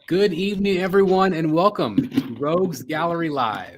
Good evening, everyone, and welcome to Rogues Gallery Live.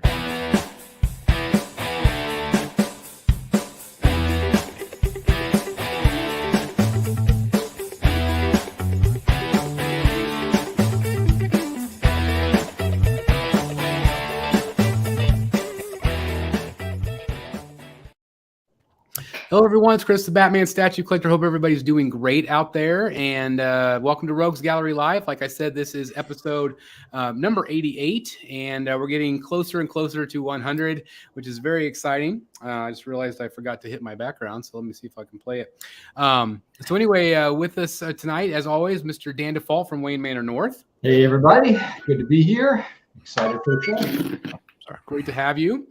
Hello, everyone. It's Chris, the Batman statue collector. Hope everybody's doing great out there. And welcome to Rogues Gallery Live. Like I said, this is episode number 88, and we're getting closer and closer to 100, which is very exciting. I just realized I forgot to hit my background, so let me see if I can play it. So anyway, with us tonight, as always, Mr. Dan Default from Wayne Manor North. Hey, everybody. Good to be here. Excited for the show. Great to have you.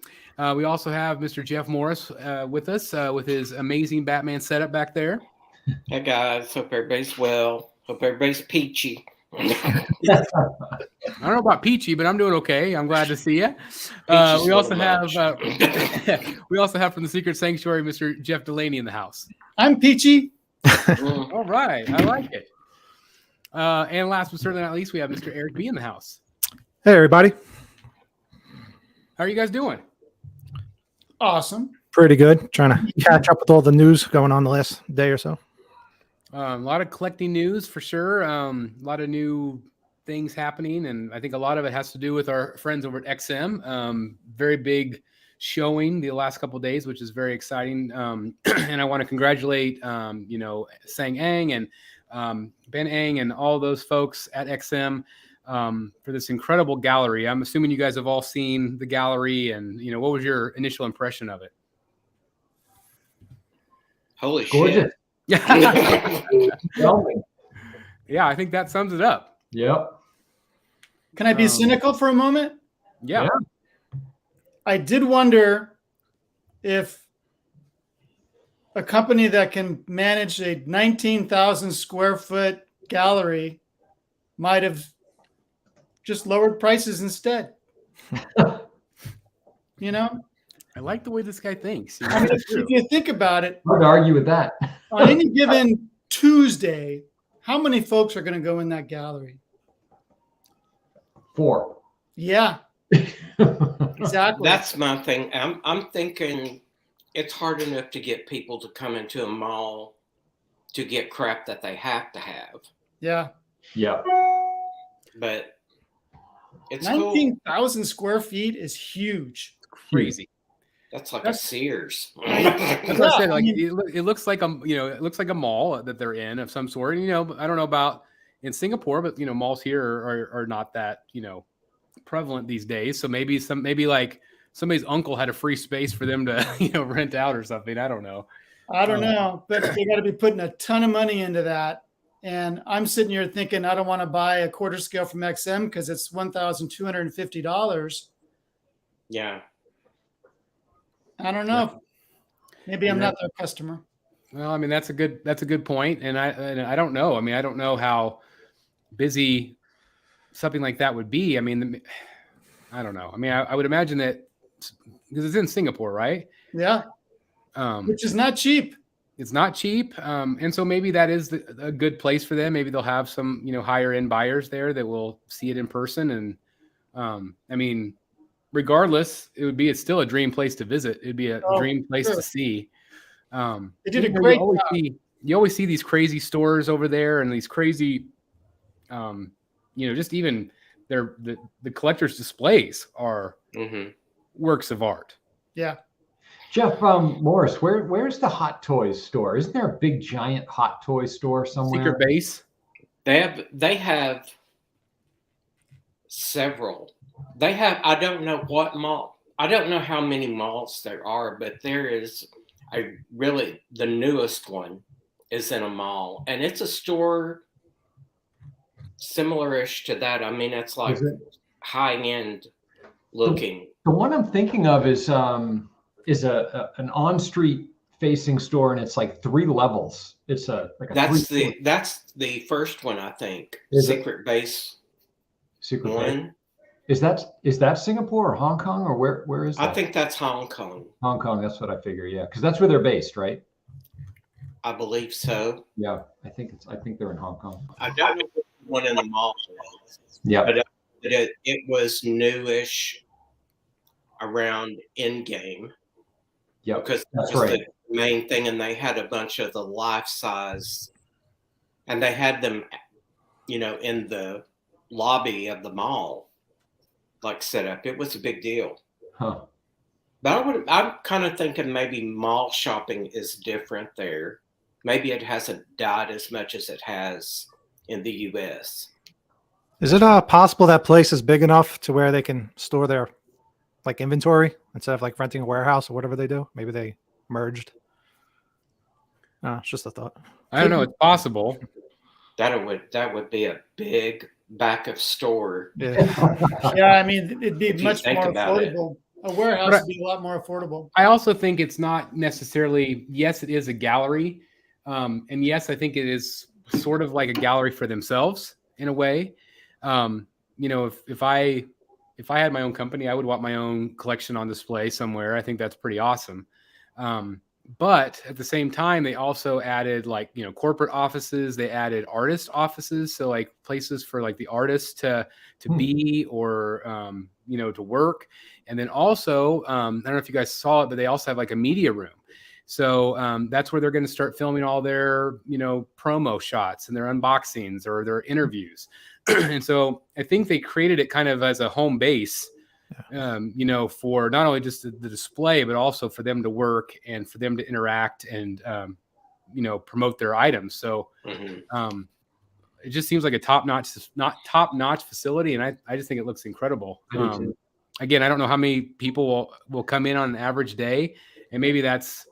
We also have Mr. Jeff Morris with us with his amazing Batman setup back there. Hey, guys. Hope everybody's well. Hope everybody's peachy. I don't know about peachy, but I'm doing okay. I'm glad to see you. We also have from the Secret Sanctuary, Mr. Jeff Delaney in the house. I'm peachy. All right. I like it. And last but certainly not least, we have Mr. Eric B in the house. Hey, everybody. How are you guys doing? Awesome. Pretty good. Trying to catch up with all the news going on the last day or so. A lot of collecting news for sure. A lot of new things happening, and I think a lot of it has to do with our friends over at XM. Very big showing the last couple of days, which is very exciting. And I want to congratulate, Sang Ang and Ben Ang and all those folks at XM for this incredible gallery. I'm assuming you guys have all seen the gallery, and what was your initial impression of it? Holy Gorgeous. shit. Yeah, I think that sums it up. Yep. Can I be cynical for a moment? Yeah. I did wonder if a company that can manage a 19,000 square foot gallery might have just lowered prices instead. I like the way this guy thinks. I mean, if you think about it, Hard to argue with that. on any given Tuesday, how many folks are going to go in that gallery? 4. Yeah, exactly. That's my thing. I'm thinking it's hard enough to get people to come into a mall to get crap that they have to have. Yeah. Yeah. But it's 19,000 square feet is huge. Crazy. That's like a Sears. That's what I said. Like it looks like it looks like a mall that they're in of some sort. I don't know about in Singapore, but malls here are not that prevalent these days. So maybe like somebody's uncle had a free space for them to rent out or something. I don't know. I don't know, but they got to be putting a ton of money into that. And I'm sitting here thinking I don't want to buy a quarter scale from XM because it's $1,250. Yeah. I don't know. Maybe I'm not their customer. Well, I mean that's a good point, and I don't know. I mean, I don't know how busy something like that would be. I mean, I don't know. I mean, I would imagine that because it's in Singapore, right? Yeah. Which is not cheap. It's not cheap, and so maybe that is a good place for them. Maybe they'll have some higher end buyers there that will see it in person, and I mean, regardless, it's still a dream place to visit. It'd be a dream place to see. They did a great job. You always see these crazy stores over there, and these crazy, just even the collectors' displays are works of art. Yeah. Jeff Morris, where's the Hot Toys store? Isn't there a big giant Hot Toys store somewhere? Secret base. They have several. They have, I don't know what mall. I don't know how many malls there are, but there is the newest one is in a mall, and it's a store similar-ish to that. I mean, it's like high-end looking. The one I'm thinking of is an on-street facing store, and it's like 3 levels. It's that's the first one, I think. Secret Base. Secret one. Base. Is that Singapore or Hong Kong, or where is that? I think that's Hong Kong. Hong Kong, that's what I figure. Yeah, because that's where they're based, right? I believe so. Yeah, I think they're in Hong Kong. I don't know what one in the mall was. Yeah. But it was newish around Endgame. Yeah. Because that's that was right. the main thing, and they had a bunch of the life size, and they had them, in the lobby of the mall, like set up. It was a big deal. Huh. But I'm kind of thinking maybe mall shopping is different there. Maybe it hasn't died as much as it has in the U.S. Is it possible that place is big enough to where they can store their like inventory instead of like renting a warehouse or whatever they do? Maybe they merged. It's just a thought. I don't know. It's possible. That would be a big backup store. Yeah. Yeah, I mean, it'd be If you much think more about it. affordable. A warehouse would be a lot more affordable. I also think it's not necessarily, yes, it is a gallery. And yes, I think it is sort of like a gallery for themselves in a way. If I had my own company, I would want my own collection on display somewhere. I think that's pretty awesome. But at the same time, they also added corporate offices. They added artist offices. So like places for like the artists to be or, to work. And then also, I don't know if you guys saw it, but they also have like a media room. So that's where they're going to start filming all their, promo shots and their unboxings or their interviews. And so I think they created it kind of as a home base, for not only just the display, but also for them to work and for them to interact and, promote their items. So it just seems like a top-notch facility. And I just think it looks incredible. Again, I don't know how many people will come in on an average day, and maybe that's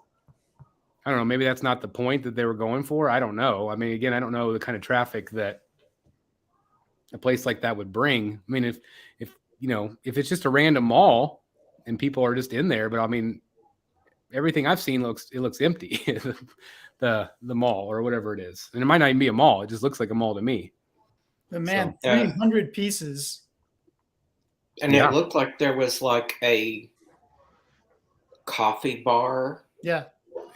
not the point that they were going for. I don't know. I mean, again, I don't know the kind of traffic that a place like that would bring. I mean, if it's just a random mall and people are just in there, but I mean, everything I've seen looks empty, the mall or whatever it is. And it might not even be a mall. It just looks like a mall to me. But man, So, 300 pieces. And it looked like there was like a coffee bar. Yeah.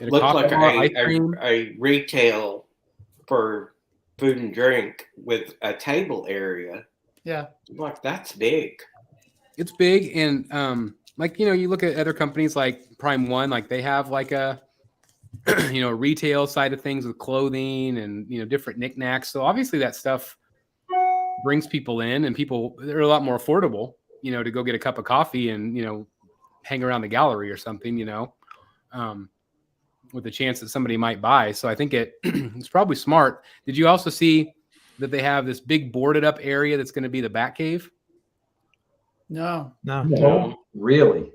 Looked like a retail for food and drink with a table area. Yeah. Like, that's big. It's big. And you look at other companies like Prime One, like they have like a retail side of things with clothing and different knickknacks. So obviously that stuff brings people in, and they're a lot more affordable, to go get a cup of coffee and hang around the gallery or something, with the chance that somebody might buy. So I think it's probably smart. Did you also see that they have this big boarded up area that's going to be the Bat Cave? No. Really?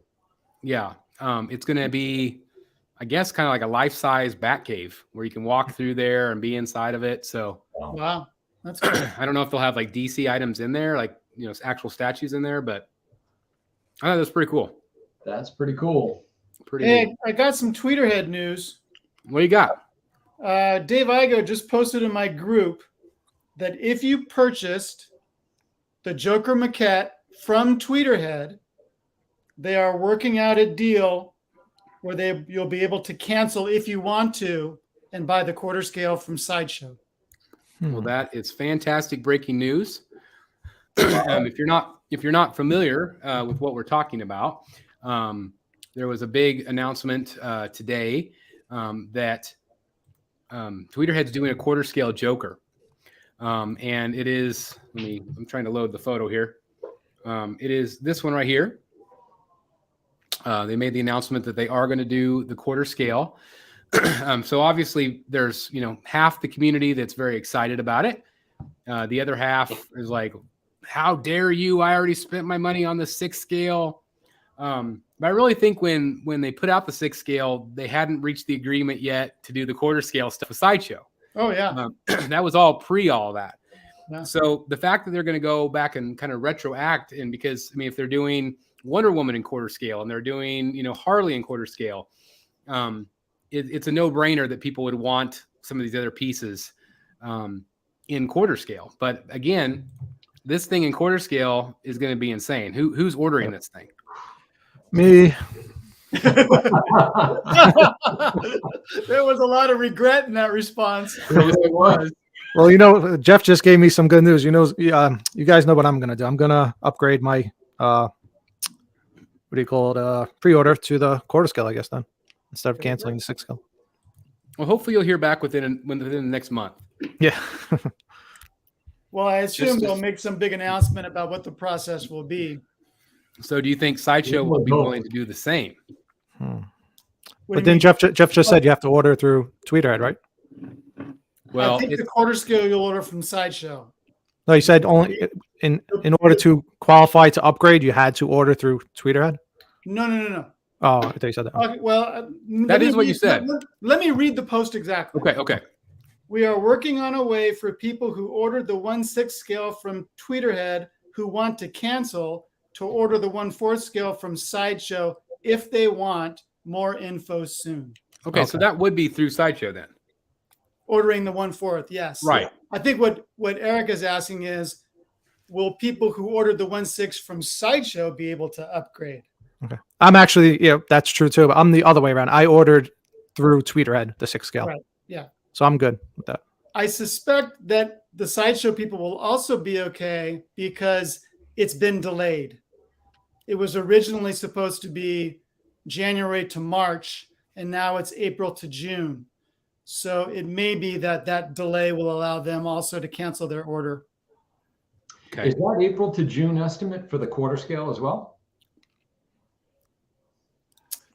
Yeah. It's going to be, I guess, kind of like a life-size Bat Cave where you can walk through there and be inside of it. So Wow. That's cool. I don't know if they'll have like DC items in there, like, actual statues in there, but I thought that's pretty cool. That's pretty cool. Hey, Neat. I got some Tweeterhead news. What do you got? Dave Igo just posted in my group that if you purchased the Joker maquette from Tweeterhead, they are working out a deal where you'll be able to cancel if you want to and buy the quarter scale from Sideshow. Well, that is fantastic breaking news. If you're not familiar with what we're talking about, there was a big announcement today that Tweeterhead's doing a quarter scale Joker, and it is. I'm trying to load the photo here. It is this one right here. They made the announcement that they are going to do the quarter scale. So obviously, there's half the community that's very excited about it. The other half is like, how dare you? I already spent my money on the 6 scale. But I really think when they put out the 6 scale, they hadn't reached the agreement yet to do the quarter scale stuff with Sideshow. Oh, yeah. That was all all that. Yeah. So the fact that they're going to go back and kind of retroact, and because, if they're doing Wonder Woman in quarter scale and they're doing, Harley in quarter scale, it's a no-brainer that people would want some of these other pieces in quarter scale. But again, this thing in quarter scale is going to be insane. Who's ordering this thing? Me. There was a lot of regret in that response. It was. Well, Jeff just gave me some good news. You guys know what I'm gonna do. I'm gonna upgrade my what do you call it? Pre-order to the quarter scale, I guess, then, instead of canceling the 6 scale. Well, hopefully you'll hear back within the next month. Yeah. Well, I assume Just they'll make some big announcement about what the process will be. So do you think Sideshow will be willing to do the same? What But do you then mean? Jeff just said you have to order through Tweeterhead, right? Well, I think the quarter scale you'll order from Sideshow. No, you said only in order to qualify to upgrade, you had to order through Tweeterhead. No. Oh, I thought you said that. Okay, well, That is what you said. Let me read the post exactly. okay. We are working on a way for people who ordered the 1/6 scale from Tweeterhead who want to cancel to order the 1/4 scale from Sideshow if they want. More info soon. Okay, so that would be through Sideshow then. Ordering the 1/4, yes. Right. I think what Eric is asking is, will people who ordered the 1/6 from Sideshow be able to upgrade? Okay. I'm actually, that's true too. But I'm the other way around. I ordered through Tweeterhead the 6 scale. Right. Yeah. So I'm good with that. I suspect that the Sideshow people will also be okay because it's been delayed. It was originally supposed to be January to March, and now it's April to June. So it may be that delay will allow them also to cancel their order. Okay. Is that April to June estimate for the quarter scale as well?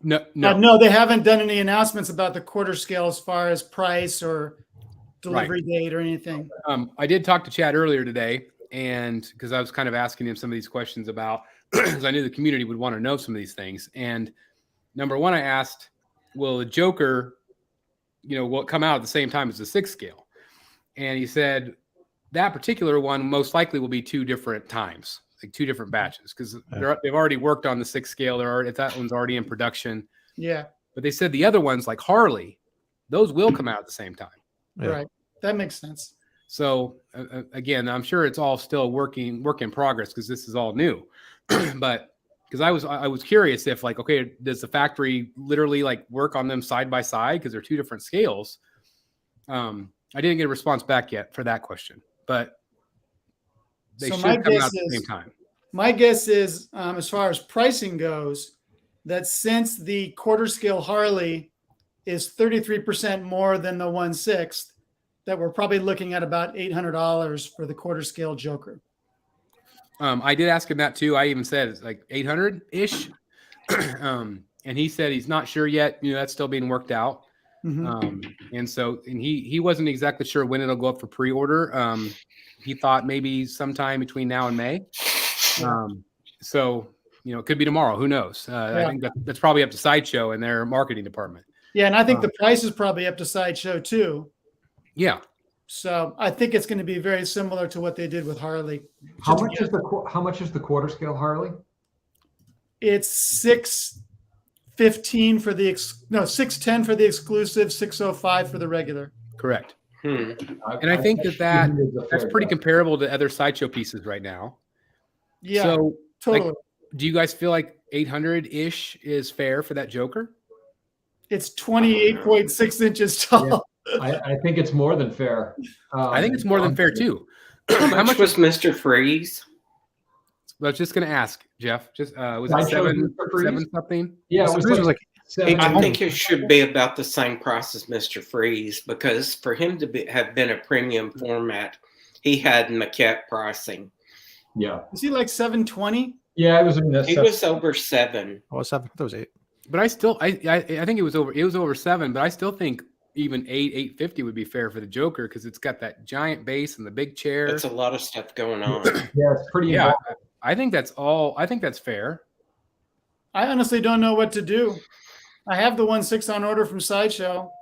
No. No, they haven't done any announcements about the quarter scale as far as price or delivery date or anything. I did talk to Chad earlier today, and because I was kind of asking him some of these questions about, because I knew the community would want to know some of these things. And number one, I asked, will the Joker, will it come out at the same time as the 6 scale? And he said that particular one most likely will be 2 different times, like 2 different batches, because they've already worked on the 6 scale. That one's already in production. Yeah. But they said the other ones, like Harley, those will come out at the same time. Yeah. Right. That makes sense. So again, I'm sure it's all still work in progress because this is all new. But because I was curious if okay, does the factory literally work on them side by side because they're 2 different scales? I didn't get a response back yet for that question, but they should come out at the same time. My guess is, as far as pricing goes, that since the quarter scale Harley is 33% more than the 1/6, that we're probably looking at about $800 for the quarter scale Joker. I did ask him that too. I even said it's like 800-ish. And he said he's not sure yet. That's still being worked out. Mm-hmm. And he wasn't exactly sure when it'll go up for pre-order. He thought maybe sometime between now and May. So, it could be tomorrow. Who knows? I think that's probably up to Sideshow and their marketing department. Yeah, and I think the price is probably up to Sideshow too. Yeah. So I think it's going to be very similar to what they did with Harley. How much is the quarter scale Harley? It's $615 for the $610 for the exclusive, $605 for the regular. Correct. And I think that's pretty comparable to other Sideshow pieces right now. Yeah. So totally. Do you guys feel like 800-ish is fair for that Joker? It's 28.6 inches tall. Yeah. I think it's more than fair. I think it's more than fair too. How much was Mr. Freeze? I was just going to ask, Jeff. Just was it 7 something? Yeah, it was like 7. I think it should be about the same price as Mr. Freeze, because for him to have been a premium format, he had maquette pricing. Yeah. Was he like 720? Yeah, it was in this. He was over 7. Oh, 7. That was 8. But I still, I think it was over 7. But I still think even 850 would be fair for the Joker because it's got that giant base and the big chair. It's a lot of stuff going on. Yeah, it's pretty. Yeah, I think that's all. I think that's fair. I honestly don't know what to do. I have the 1/6 on order from Sideshow,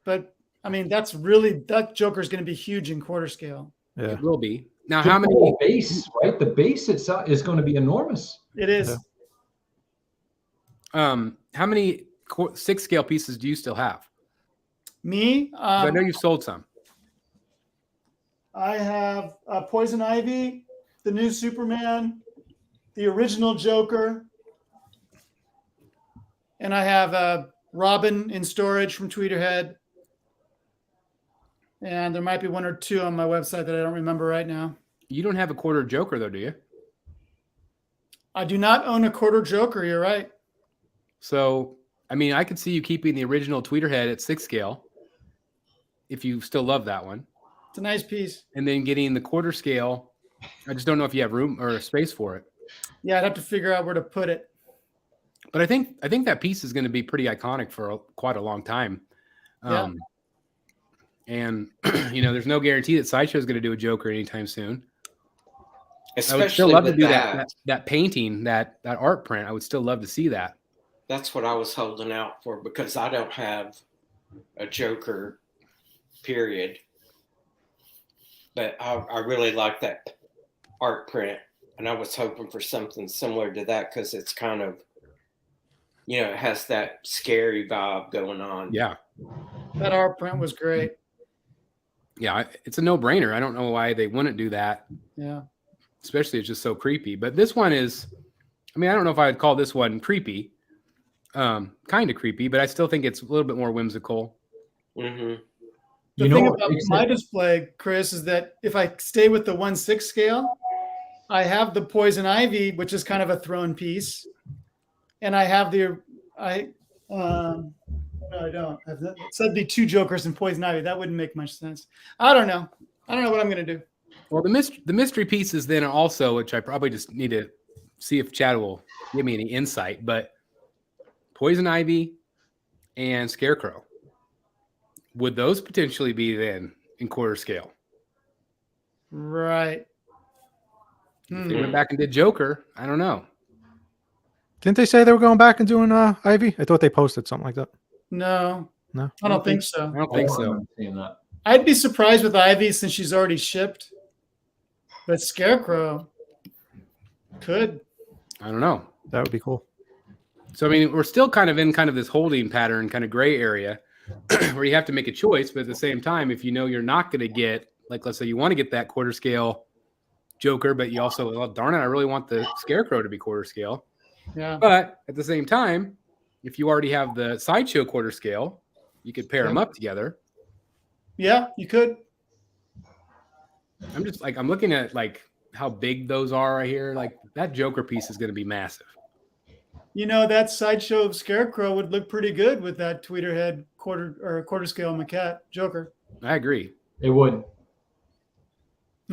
but I mean that Joker's going to be huge in quarter scale. Yeah, it will be. Now, how many base? Right, the base itself is going to be enormous. It is. Yeah. How many 6 scale pieces do you still have? Me? I know you've sold some. I have Poison Ivy, the new Superman, the original Joker, and I have Robin in storage from Tweeterhead. And there might be one or two on my website that I don't remember right now. You don't have a quarter Joker though, do you? I do not own a quarter Joker. You're right. So, I mean, I could see you keeping the original Tweeterhead at 6 scale if you still love that one. It's a nice piece. And then getting the quarter scale. I just don't know if you have room or space for it. Yeah, I'd have to figure out where to put it. But I think that piece is going to be pretty iconic for quite a long time. Yeah. And, there's no guarantee that Sideshow is going to do a Joker anytime soon. Especially I would still love to with do that painting, that art print. I would still love to see that. That's what I was holding out for because I don't have a Joker, period. But I really like that art print. And I was hoping for something similar to that because it's kind of, it has that scary vibe going on. Yeah. That art print was great. Yeah, it's a no-brainer. I don't know why they wouldn't do that. Yeah. Especially it's just so creepy. But this one is, I don't know if I would call this one creepy. Kind of creepy, but I still think it's a little bit more whimsical. Mm-hmm. The thing about my display, Chris, is that if I stay with the 1/6 scale, I have the Poison Ivy, which is kind of a thrown piece. And I have no, I don't. So it'd be 2 Jokers and Poison Ivy. That wouldn't make much sense. I don't know what I'm going to do. Well, the mystery pieces then also, which I probably just need to see if Chad will give me any insight, but Poison Ivy and Scarecrow, would those potentially be then in quarter scale? Right. If they went back and did Joker, I don't know. Didn't they say they were going back and doing Ivy? I thought they posted something like that. No, No, I don't think so. I don't think so. I'd be surprised with Ivy since she's already shipped. But Scarecrow could. I don't know. That would be cool. So, we're still kind of in this holding pattern, kind of gray area where you have to make a choice. But at the same time, if you're not going to get, like, let's say you want to get that quarter scale Joker, but you also, well, darn it, I really want the Scarecrow to be quarter scale. Yeah. But at the same time, if you already have the Sideshow quarter scale, you could pair them up together. Yeah, you could. I'm looking at how big those are right here. Like that Joker piece is going to be massive. That Sideshow Scarecrow would look pretty good with that Tweeterhead quarter scale maquette Joker. I agree. It would.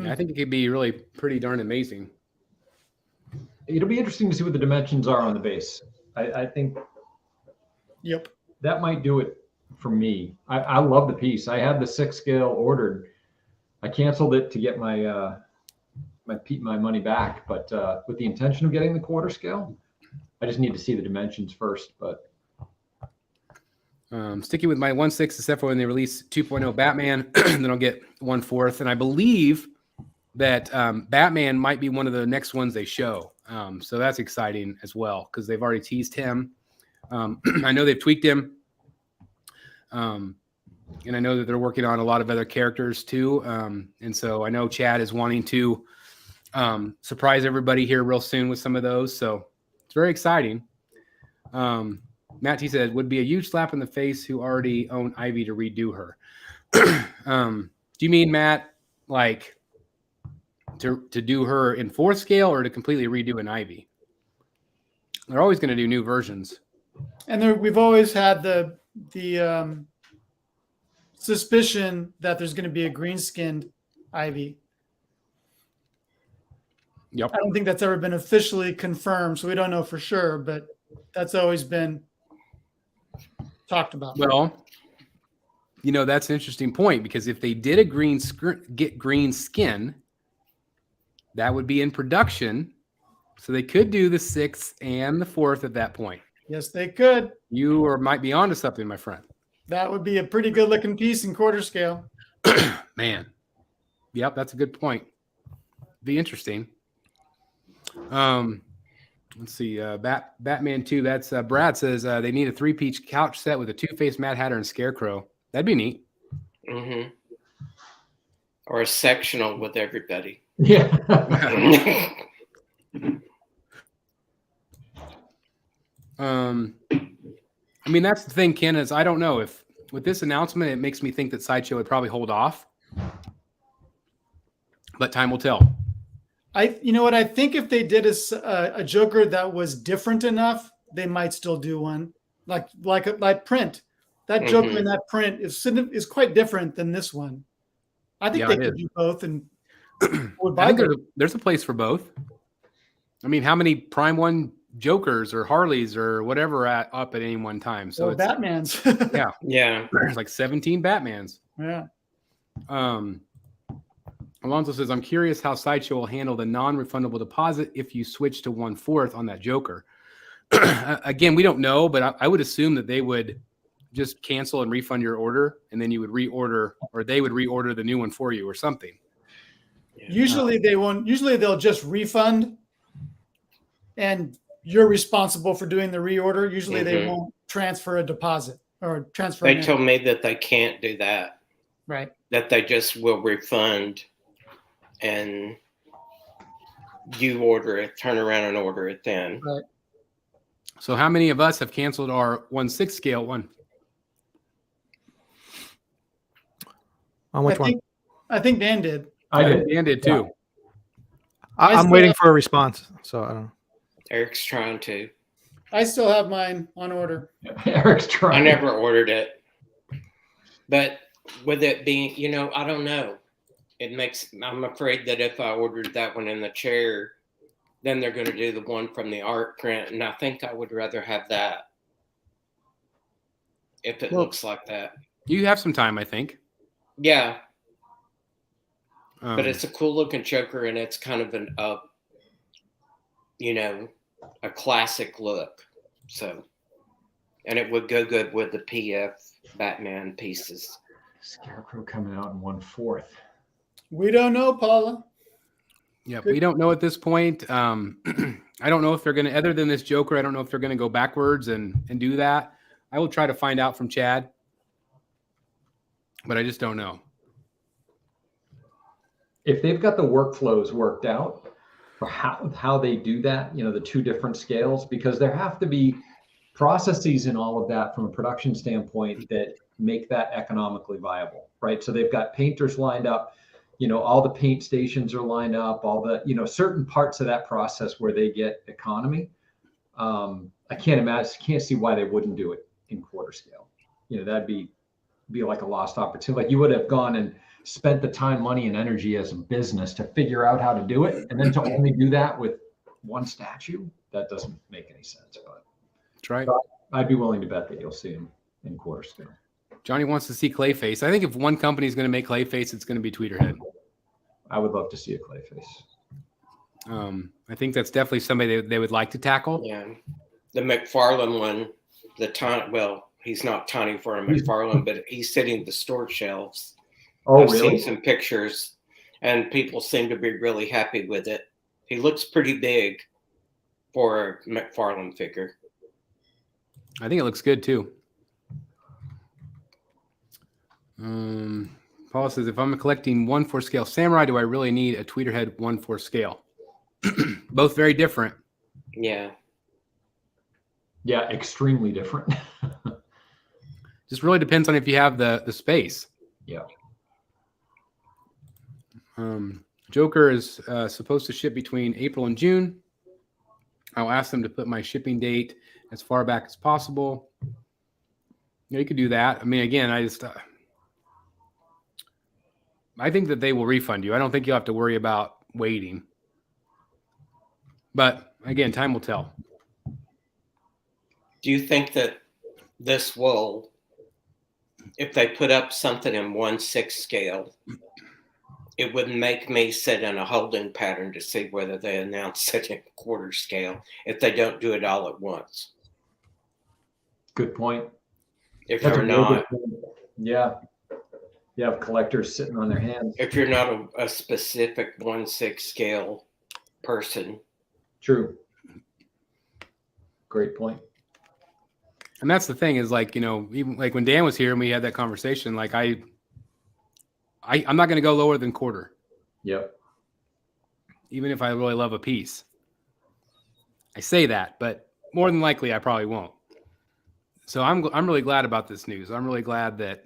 I think it could be really pretty darn amazing. It'll be interesting to see what the dimensions are on the base. I think. Yep. That might do it for me. I love the piece. I had the 6 scale ordered. I canceled it to get my my money back, but with the intention of getting the quarter scale, I just need to see the dimensions first. But sticking with my 1/6, except for when they release 2.0 Batman, then I'll get 1/4, and I believe that Batman might be one of the next ones they show. So that's exciting as well because they've already teased him. I know they've tweaked him. And I know that they're working on a lot of other characters too. And so I know Chad is wanting to surprise everybody here real soon with some of those. So it's very exciting. Matt T said, would be a huge slap in the face who already own Ivy to redo her. Do you mean, Matt, like to do her in 4th scale or to completely redo an Ivy? They're always going to do new versions. And we've always had the suspicion that there's going to be a green-skinned Ivy. Yep. I don't think that's ever been officially confirmed, so we don't know for sure, but that's always been talked about. Well, that's an interesting point because if they did get green skin, that would be in production. So they could do the 6th and the 4th at that point. Yes, they could. You might be onto something, my friend. That would be a pretty good looking piece in quarter scale. Man. Yep, that's a good point. Be interesting. Let's see. Batman 2. That's Brad says they need a 3-piece couch set with a Two-Face Mad Hatter and Scarecrow. That'd be neat. Mm-hmm. Or a sectional with everybody. Yeah. That's the thing, Ken, is I don't know if with this announcement, it makes me think that Sideshow would probably hold off, but time will tell. You know what? I think if they did a Joker that was different enough, they might still do one like print. That Joker in that print is quite different than this one. I think they could do both, and would buy there's a place for both. I mean, how many Prime 1 Jokers or Harleys or whatever up at any one time? So it's Batmans. Yeah. There's like 17 Batmans. Yeah. Alonso says, I'm curious how Sideshow will handle the non-refundable deposit if you switch to 1/4 on that Joker. Again, we don't know, but I would assume that they would just cancel and refund your order, and then you would reorder, or they would reorder the new one for you or something. Yeah. Usually they won't. Usually they'll just refund, and you're responsible for doing the reorder. Usually they won't transfer a deposit or transfer. They told me that they can't do that. Right. That they just will refund, and you order it, turn around and order it then. Right. So how many of us have canceled our 1/6 scale one? On which one? I think Dan did. I did. Dan did too. I'm waiting for a response. So I don't know. Eric's trying to. I still have mine on order. Eric's trying. I never ordered it. But with it being, I don't know. I'm afraid that if I ordered that one in the chair, then they're going to do the one from the art print. And I think I would rather have that. If it looks like that. You have some time, I think. Yeah. But it's a cool looking Joker, and it's kind of a classic look. So, and it would go good with the PF Batman pieces. Scarecrow coming out in 1/4. We don't know, Paula. Yeah, we don't know at this point. I don't know if they're going to, other than this Joker, I don't know if they're going to go backwards and do that. I will try to find out from Chad, but I just don't know. If they've got the workflows worked out for how they do that, the two different scales, because there have to be processes in all of that from a production standpoint that make that economically viable, right? So they've got painters lined up, all the paint stations are lined up, all the, certain parts of that process where they get economy. I can't see why they wouldn't do it in quarter scale. That'd be like a lost opportunity. Like you would have gone and spent the time, money, and energy as a business to figure out how to do it, and then to only do that with one statue, that doesn't make any sense. But that's right. I'd be willing to bet that you'll see him in quarter scale. Johnny wants to see Clayface. I think if one company is going to make Clayface, it's going to be Tweeterhead. I would love to see a Clayface. I think that's definitely somebody they would like to tackle. Yeah. The McFarlane one, he's not tiny for a McFarlane, but he's sitting the store shelves. Oh, I've really? seen some pictures, and people seem to be really happy with it. He looks pretty big for a McFarlane figure. I think it looks good too. Paul says, if I'm collecting 1/4 scale samurai, do I really need a Tweeterhead 1/4 scale? Both very different. Yeah. Yeah, extremely different. Just really depends on if you have the space. Yeah. Joker is supposed to ship between April and June. I'll ask them to put my shipping date as far back as possible. You could do that. I mean, again, I think that they will refund you. I don't think you'll have to worry about waiting. But again, time will tell. Do you think that this will, if they put up something in 1/6 scale, it would make me sit in a holding pattern to see whether they announce it in quarter scale if they don't do it all at once? Good point. If That's you're a real not, good point. Yeah. You have collectors sitting on their hands. if you're not a specific 1/6 scale person. True. Great point. And that's the thing is even like when Dan was here and we had that conversation, like I'm not going to go lower than quarter. Yep. Even if I really love a piece. I say that, but more than likely I probably won't. So I'm really glad about this news. I'm really glad that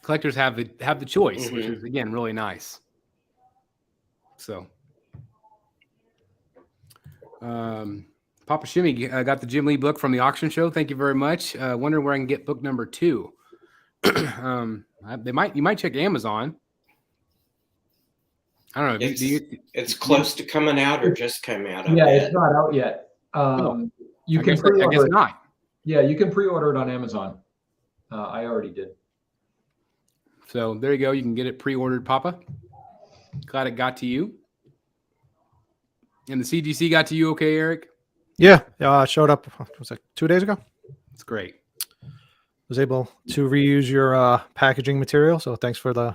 collectors have the choice, which is again really nice. So, Papa Shimmy got the Jim Lee book from the auction show. Thank you very much. Wondering where I can get book number 2. You might check Amazon. I don't know. It's close to coming out or just came out. It's not out yet. You can pre-order. I guess not. Yeah, you can pre-order it on Amazon. I already did. So there you go. You can get it pre-ordered, Papa. Glad it got to you. And the CGC got to you okay, Eric? Yeah, it showed up. It was like 2 days ago. It's great. Was able to reuse your packaging material, so thanks for the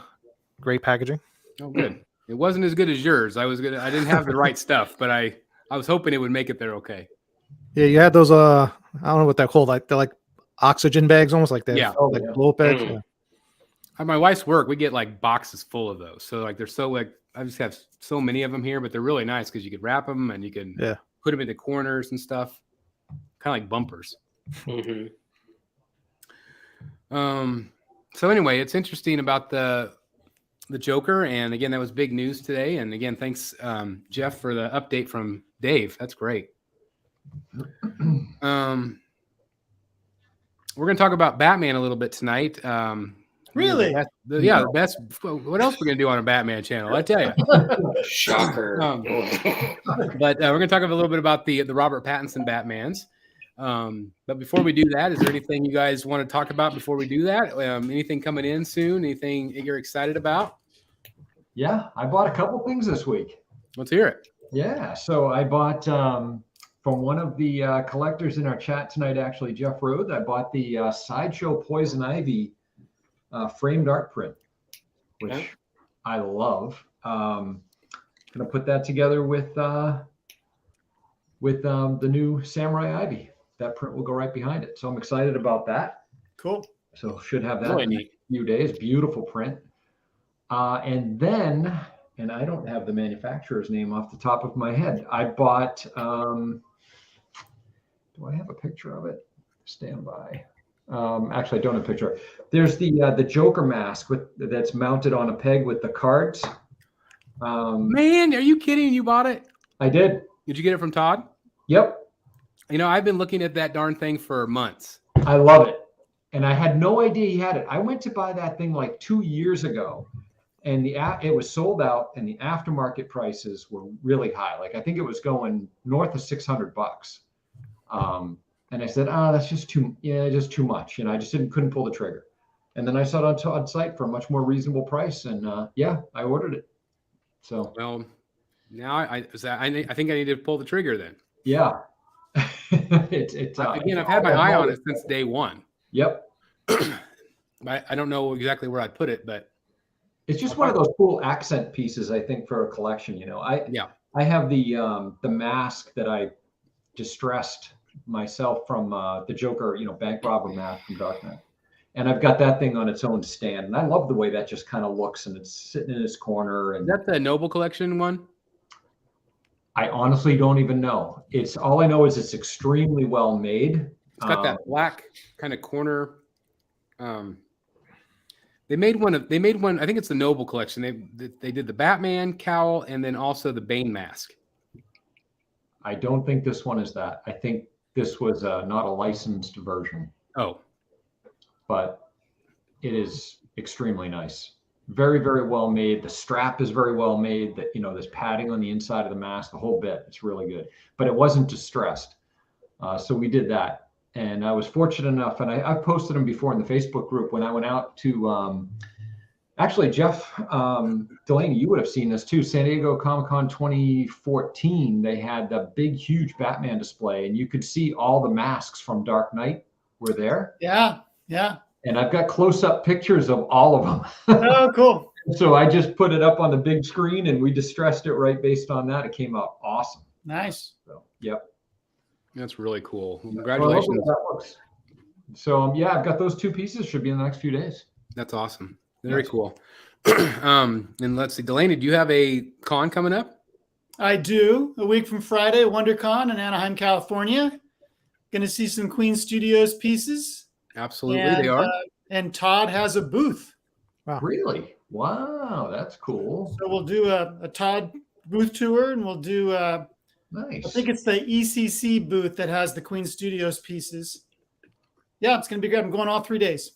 great packaging. Oh, good. It wasn't as good as yours. I didn't have the right stuff, but I was hoping it would make it there okay. Yeah, you had those I don't know what they're called, like they're like oxygen bags, almost like that. Yeah. Blow up bags. Yeah. At my wife's work, we get like boxes full of those. So like they're so like I just have so many of them here, but they're really nice because you could wrap them and you can put them into corners and stuff, kind of like bumpers. Mm-hmm. So anyway, it's interesting about the Joker, and again, that was big news today. And again, thanks, Jeff, for the update from Dave. That's great. We're going to talk about Batman a little bit tonight. Really? The best. What else we're going to do on a Batman channel? I tell you. Shocker. But we're going to talk a little bit about the Robert Pattinson Batmans. But before we do that, is there anything you guys want to talk about before we do that? Anything coming in soon? Anything you're excited about? Yeah, I bought a couple things this week. Let's hear it. Yeah, so I bought from one of the collectors in our chat tonight, actually, Jeff Rhodes, I bought the Sideshow Poison Ivy framed art print, which I love. Gonna put that together with the new Samurai Ivy. That print will go right behind it. So I'm excited about that. Cool. So should have that Really in neat. a few days. Beautiful print. And then, and I don't have the manufacturer's name off the top of my head. I bought, do I have a picture of it? Stand by. Actually, I don't have a picture. There's the Joker mask that's mounted on a peg with the cards. Man, are you kidding? You bought it? I did. Did you get it from Todd? Yep. I've been looking at that darn thing for months. I love it. And I had no idea he had it. I went to buy that thing like 2 years ago, and it was sold out, and the aftermarket prices were really high. Like I think it was going north of $600. And I said, that's just too much. I just couldn't pull the trigger. And then I saw it on site for a much more reasonable price, and I ordered it. So well, now I think I need to pull the trigger then. Yeah. Again, I've had my eye on it since day one. Yep. I don't know exactly where I'd put it, but it's just one of those cool accent pieces, I think, for a collection. I have the mask that I distressed myself from the Joker, bank robber mask from Dark Knight, and I've got that thing on its own stand, and I love the way that just kind of looks, and it's sitting in its corner. And is that the Noble Collection one? I honestly don't even know. It's all I know is it's extremely well made. It's got that black kind of corner. They made one. I think it's the Noble Collection. They did the Batman cowl and then also the Bane mask. I don't think this one is that. I think this was not a licensed version. Oh, but it is extremely nice. Very, very well made. The strap is very well made. That there's padding on the inside of the mask, the whole bit. It's really good. But it wasn't distressed, so we did that. And I was fortunate enough, and I posted them before in the Facebook group when I went out to. Actually, Jeff Delaney, you would have seen this too. San Diego Comic-Con 2014. They had the big, huge Batman display, and you could see all the masks from Dark Knight were there. Yeah. And I've got close-up pictures of all of them. Oh, cool. So I just put it up on the big screen, and we distressed it right based on that. It came out awesome. Nice. So, yep. That's really cool. Congratulations. So I've got those 2 pieces. Should be in the next few days. That's awesome. Very cool. And let's see, Delaney, do you have a con coming up? I do. A week from Friday, WonderCon in Anaheim, California. Going to see some Queen Studios pieces. Absolutely, And, they are. And Todd has a booth. Really? Wow, that's cool. So we'll do a Todd booth tour, and we'll do, I Nice. think it's the ECC booth that has the Queen Studios pieces. Yeah, it's going to be good. I'm going all 3 days.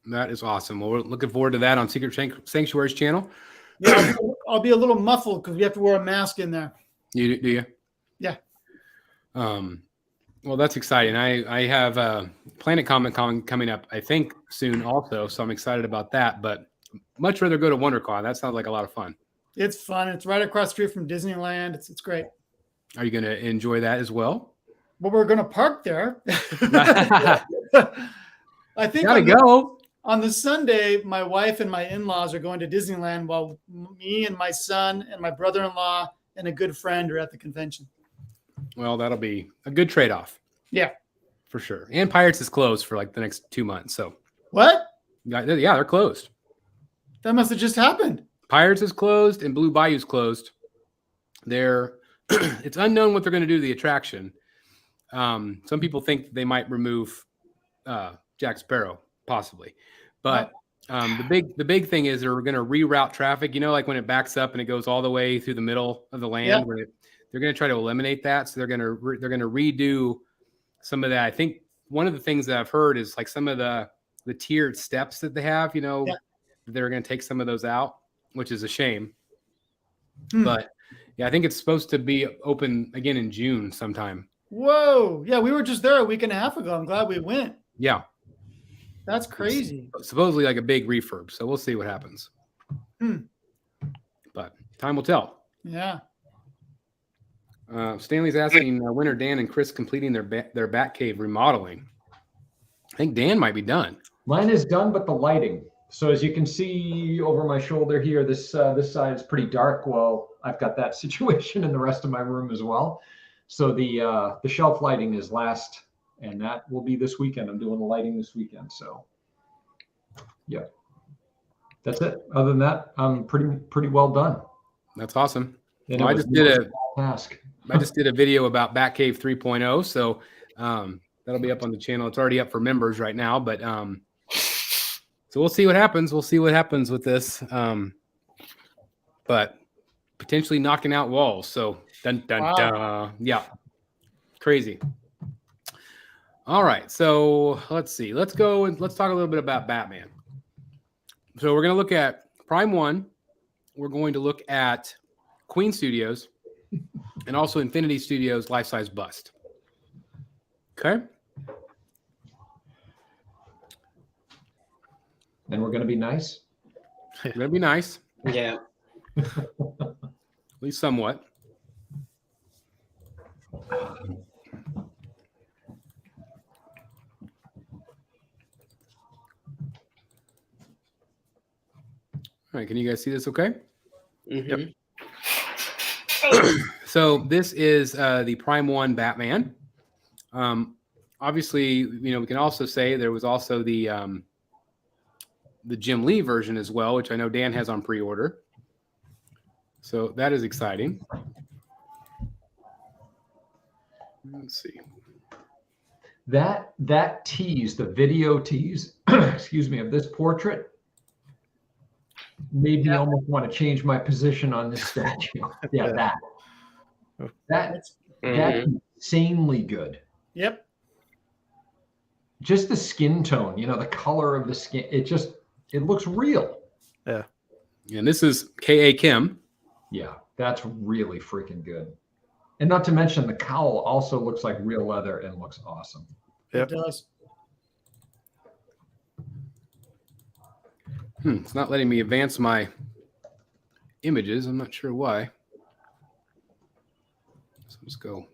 That is awesome. Well, we're looking forward to that on Secret Sanctuary's channel. Yeah, I'll be a little muffled because we have to wear a mask in there. You do you? Yeah. Well, that's exciting. I have Planet Comic Con coming up, I think, soon also. So I'm excited about that. But much rather go to WonderCon. That sounds like a lot of fun. It's fun. It's right across the street from Disneyland. It's great. Are you going to enjoy that as well? Well, we're going to park there. I think Gotta go. on the Sunday, my wife and my in-laws are going to Disneyland while me and my son and my brother-in-law and a good friend are at the convention. Well, that'll be a good trade-off. Yeah. For sure. And Pirates is closed for like the next 2 months. So What? yeah, they're closed. That must have just happened. Pirates is closed and Blue Bayou's closed. It's unknown what they're going to do to the attraction. Some people think they might remove Jack Sparrow, possibly. But the big thing is they're going to reroute traffic. You know, like when it backs up and it goes all the way through the middle of the land. Yeah. They're going to try to eliminate that. So they're going to redo some of that. I think one of the things that I've heard is like some of the tiered steps that they have. You know, they're going to take some of those out, which is a shame. But yeah, I think it's supposed to be open again in June sometime. Whoa. Yeah, we were just there a week and a half ago. I'm glad we went. Yeah. That's crazy. It's supposedly like a big refurb. So we'll see what happens. But time will tell. Yeah. Stanley's asking when are Dan and Chris completing their Batcave remodeling? I think Dan might be done. Mine is done, but the lighting. So as you can see over my shoulder here, this side is pretty dark. Well, I've got that situation in the rest of my room as well. So the shelf lighting is last, and that will be this weekend. I'm doing the lighting this weekend. So yeah, that's it. Other than that, I'm pretty well done. That's awesome. And Well, I just did a task. I just did a video about Batcave 3.0, so that'll be up on the channel. It's already up for members right now, but so we'll see what happens. We'll see what happens with this. But potentially knocking out walls. So dun. Yeah. Crazy. All right. So let's see. Let's go and let's talk a little bit about Batman. So we're going to look at Prime 1. We're going to look at Queen Studios and also Infinity Studios life-size bust. Okay. And we're going to be nice. We're going to be nice. Yeah. At least somewhat. All right, can you guys see this okay? Mm-hmm. Yep. So this is the Prime 1 Batman. Obviously, you know, we can also say there was also the Jim Lee version as well, which I know Dan has on pre-order. So that is exciting. Let's see. That tease, the video tease, excuse me, of this portrait made me almost want to change my position on this statue. Yeah, that's insanely good. Yep. Just the skin tone, you know, the color of the skin, it looks real. Yeah. And this is K.A. Kim. Yeah, that's really freaking good. And not to mention the cowl also looks like real leather and looks awesome. Yep. It does. It's not letting me advance my images. I'm not sure why. So let's go.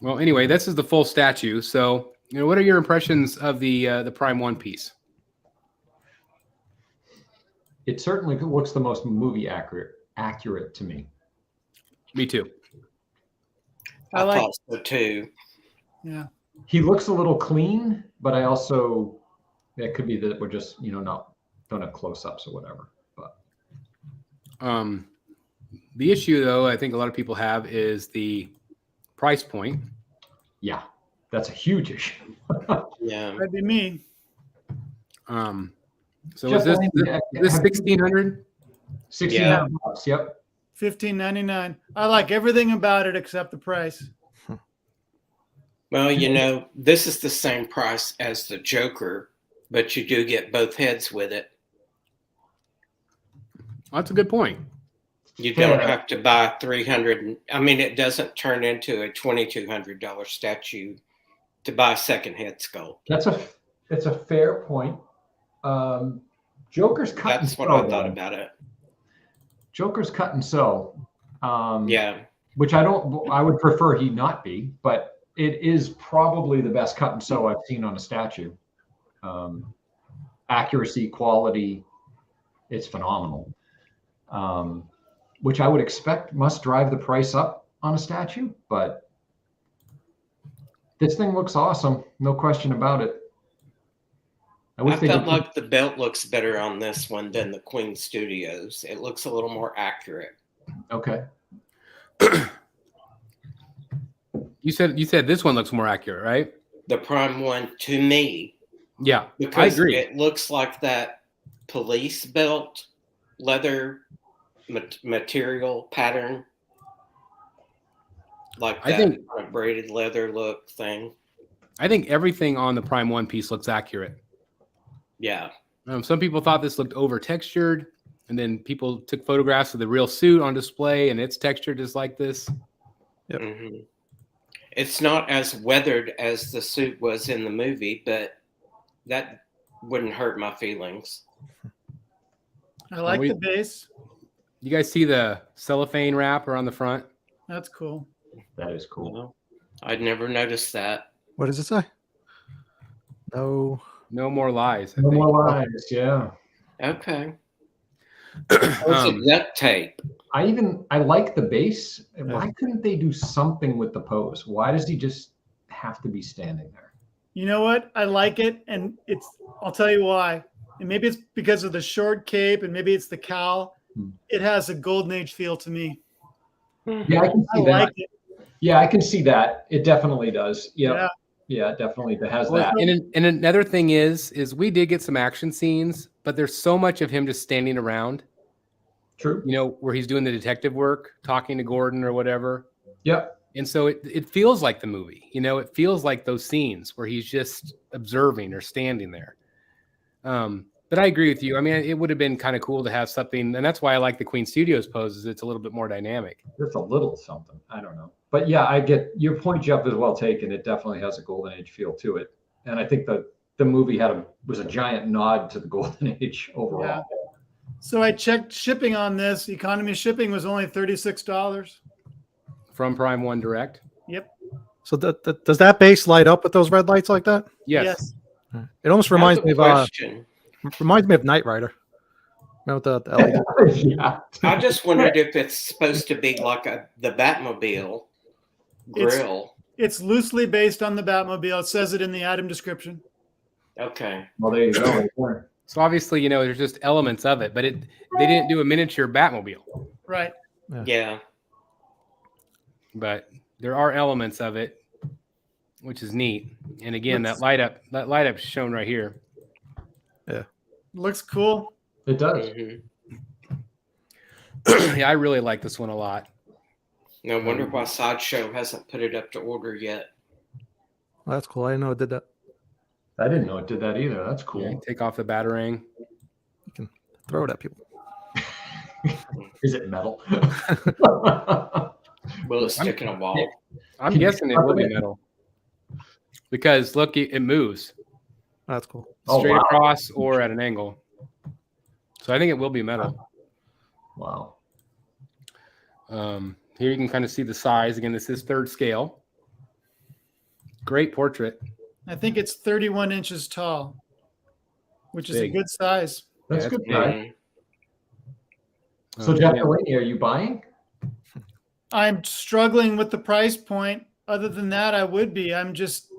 Well, anyway, this is the full statue. So, you know, what are your impressions of the Prime 1 piece? It certainly looks the most movie accurate to me. Me too. I like- thought so too. Yeah. He looks a little clean, but I also, it could be that we're just, you know, don't have close-ups or whatever. But the issue, though, I think a lot of people have is the price point. yeah, that's a huge issue. Yeah. That'd be me. So is this 1600? $1,600. Yep. $15.99. I like everything about it except the price. Well, you know, this is the same price as the Joker, but you do get both heads with it. That's a good point. You don't have to buy 300. I mean, it doesn't turn into a $2,200 statue to buy a second head sculpt. It's a fair point. Joker's cut. That's what I thought about it. Joker's cut and sew. Yeah. Which I would prefer he not be, but it is probably the best cut and sew I've seen on a statue. Accuracy, quality, it's phenomenal. Which I would expect must drive the price up on a statue, but this thing looks awesome. No question about it. I felt like the belt looks better on this one than the Queen Studios. It looks a little more accurate. Okay. You said this one looks more accurate, right? The Prime one to me. Yeah, because I agree. It looks like that police belt leather material pattern. Like that kind of braided leather look thing. I think everything on the Prime 1 piece looks accurate. Yeah. Some people thought this looked over textured, and then people took photographs of the real suit on display, and it's textured just like this. Yep. Mm-hmm. It's not as weathered as the suit was in the movie, but that wouldn't hurt my feelings. I like the base. You guys see the cellophane wrap around the front? That's cool. That is cool. I'd never noticed that. What does it say? No more lies. No more lies. Yeah. Okay. It's duct tape. I like the base. Why couldn't they do something with the pose? Why does he just have to be standing there? You know what? I like it, and I'll tell you why. And maybe it's because of the short cape, and maybe it's the cowl. It has a golden age feel to me. Yeah, I can see that. Like it. Yeah, I can see that. It definitely does. Yeah. Yeah, it definitely has that. And another thing is we did get some action scenes, but there's so much of him just standing around. True. You know, where he's doing the detective work, talking to Gordon or whatever. Yep. And so it feels like the movie. You know, it feels like those scenes where he's just observing or standing there. But I agree with you. I mean, it would have been kind of cool to have something, and that's why I like the Queen Studios poses. It's a little bit more dynamic. Just a little something. I don't know. But yeah, I get your point, Jeff, is well taken. It definitely has a golden age feel to it. And I think the movie was a giant nod to the golden age overall. Yeah. So I checked shipping on this. Economy shipping was only $36. From Prime 1 Direct? Yep. So does that base light up with those red lights like that? Yes. It almost reminds me of Knight Rider. Remember the LED? Yeah. I just wondered if it's supposed to be like the Batmobile grill. It's loosely based on the Batmobile. It says it in the item description. Okay. Well, there you go. So obviously, you know, there's just elements of it, but they didn't do a miniature Batmobile. Right. Yeah. But there are elements of it, which is neat. And again, that light up is shown right here. Yeah. Looks cool. It does. Mm-hmm. Yeah, I really like this one a lot. No wonder why Sideshow hasn't put it up to order yet. Well, that's cool. I didn't know it did that. I didn't know it did that either. That's cool. Yeah, take off the batarang. You can throw it at people. Is it metal? Will it stick in a wall? I'm guessing it will be metal. Because look, it moves. That's cool. Straight across or at an angle. So I think it will be metal. Wow. Here you can kind of see the size. Again, this is 3rd scale. Great portrait. I think it's 31 inches tall, which is a good size. That's good. Mm-hmm. So, Jeff Delaney, are you buying? I'm struggling with the price point. Other than that, I would be. I'm just,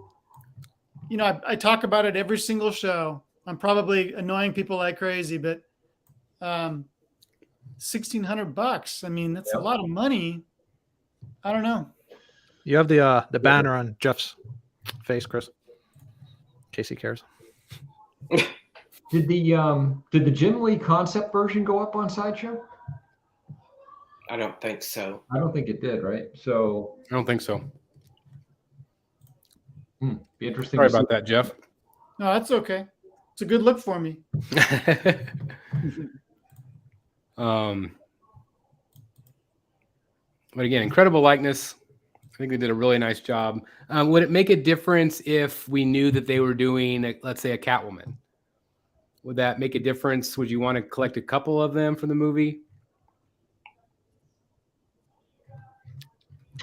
you know, I talk about it every single show. I'm probably annoying people like crazy, but $1,600. I mean, that's a lot of money. I don't know. You have the banner on Jeff's face, Chris. In case he cares. Did the Jim Lee concept version go up on Sideshow? I don't think so. I don't think it did, right? So I don't think so. be interesting. Sorry to see. about that, Jeff. No, that's okay. It's a good look for me. But again, incredible likeness. I think they did a really nice job. Would it make a difference if we knew that they were doing, let's say, a Catwoman? Would that make a difference? Would you want to collect a couple of them for the movie?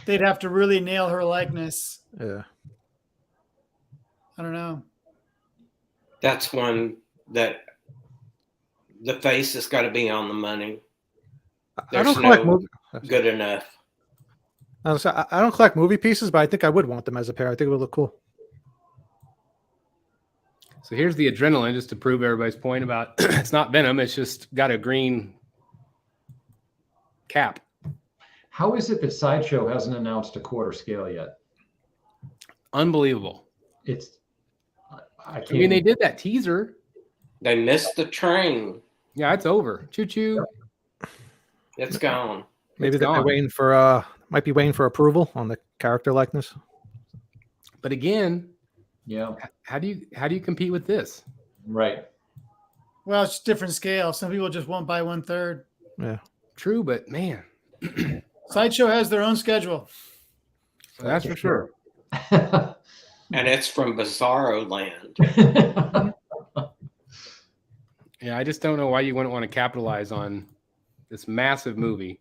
They'd have to really nail her likeness. Yeah. I don't know. That's one that the face has got to be on the money. I There's don't collect no movie. good enough. I don't collect movie pieces, but I think I would want them as a pair. I think it would look cool. So here's the adrenaline, just to prove everybody's point about it's not Venom. It's just got a green cap. How is it that Sideshow hasn't announced a quarter scale yet? Unbelievable. It's I can't. I mean, they did that teaser. They missed the train. Yeah, it's over. Choo choo. It's gone. Maybe It's they're gone. waiting for might be waiting for approval on the character likeness. But again, Yeah, how do you compete with this? right. Well, it's different scale. Some people just won't buy 1/3. Yeah. True, but man, Sideshow has their own schedule. that's for sure. And it's from Bizarro Land. Yeah, I just don't know why you wouldn't want to capitalize on this massive movie.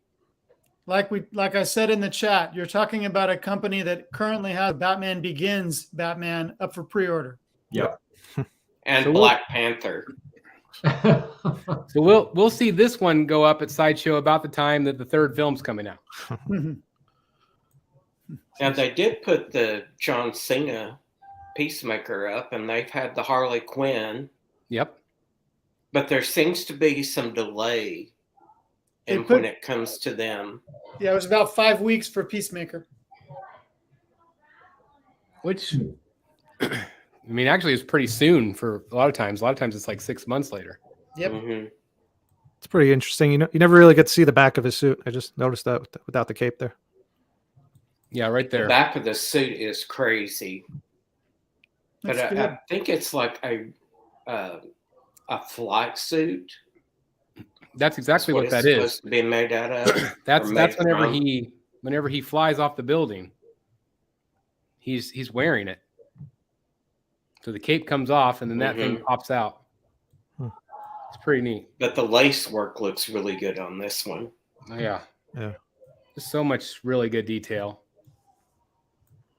Like I said in the chat, you're talking about a company that currently has Batman Begins Batman up for pre-order. Yep. And So Black Panther. So we'll see this one go up at Sideshow about the time that the third film's coming out. Now they did put the John Cena Peacemaker up, and they've had the Harley Quinn, Yep. but there seems to be some delay They in put- when it comes to them. Yeah, it was about 5 weeks for Peacemaker. Which, I mean, actually, is pretty soon for a lot of times. A lot of times, it's like 6 months later. Yep. Mhm. It's pretty interesting. You never really get to see the back of his suit. I just noticed that without the cape there. Yeah, right The there. back of the suit is crazy, but That's good. I think it's like a flight suit. That's exactly what it's that is. supposed to be made out of. That's or made whenever from. whenever he flies off the building, he's wearing it. So the cape comes off, and then that thing pops out. It's pretty neat. But the lace work looks really good on this one. Oh, yeah. Yeah. Just so much really good detail.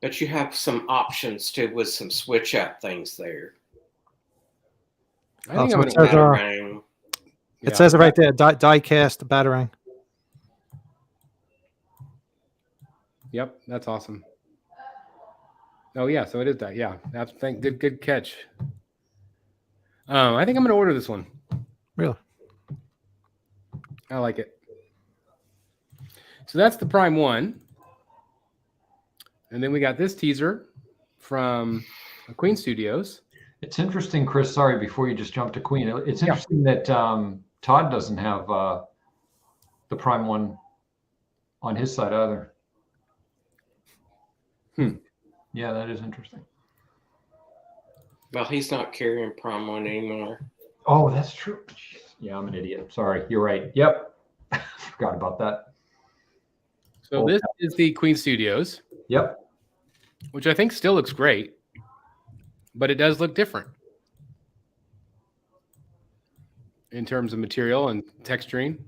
But you have some options too with some switch out things there. I think so I'm it gonna. says, Batarang. It says it right there, die cast Batarang. Yep, that's awesome. Oh yeah, so it is that. Yeah, that's good catch. I think I'm gonna order this one. Really? I like it. So that's the Prime 1. And then we got this teaser from Queen Studios. It's interesting, Chris. Sorry, before you just jump to Queen. It's interesting that Todd doesn't have the Prime 1 on his side either. Yeah, that is interesting. Well, he's not carrying Prime 1 anymore. Oh, that's true. Jeez. Yeah, I'm an idiot. Sorry. You're right. Yep. Forgot about that. So this is the Queen Studios, Yep. which I think still looks great, but it does look different in terms of material and texturing.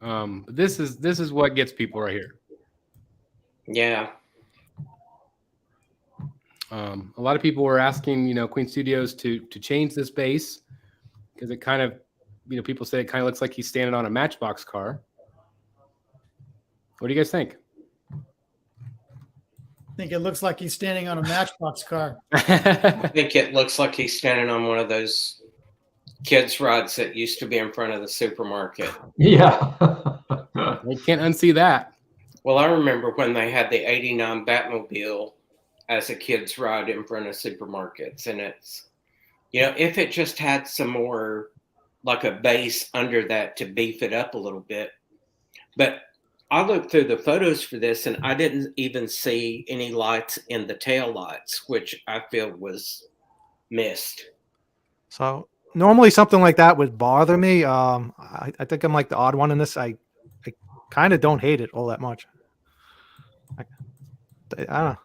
But this is what gets people right here. Yeah. A lot of people were asking, Queen Studios to change this base because it kind of, people say it kind of looks like he's standing on a Matchbox car. What do you guys think? I think it looks like he's standing on a Matchbox car. I think it looks like he's standing on one of those kids' rides that used to be in front of the supermarket. Yeah. You can't unsee that. Well, I remember when they had the '89 Batmobile as a kid's ride in front of supermarkets, and it's, if it just had some more, like a base under that to beef it up a little bit. But I looked through the photos for this, and I didn't even see any lights in the tail lights, which I feel was missed. So normally something like that would bother me. I think I'm like the odd one in this. I kind of don't hate it all that much. I don't know.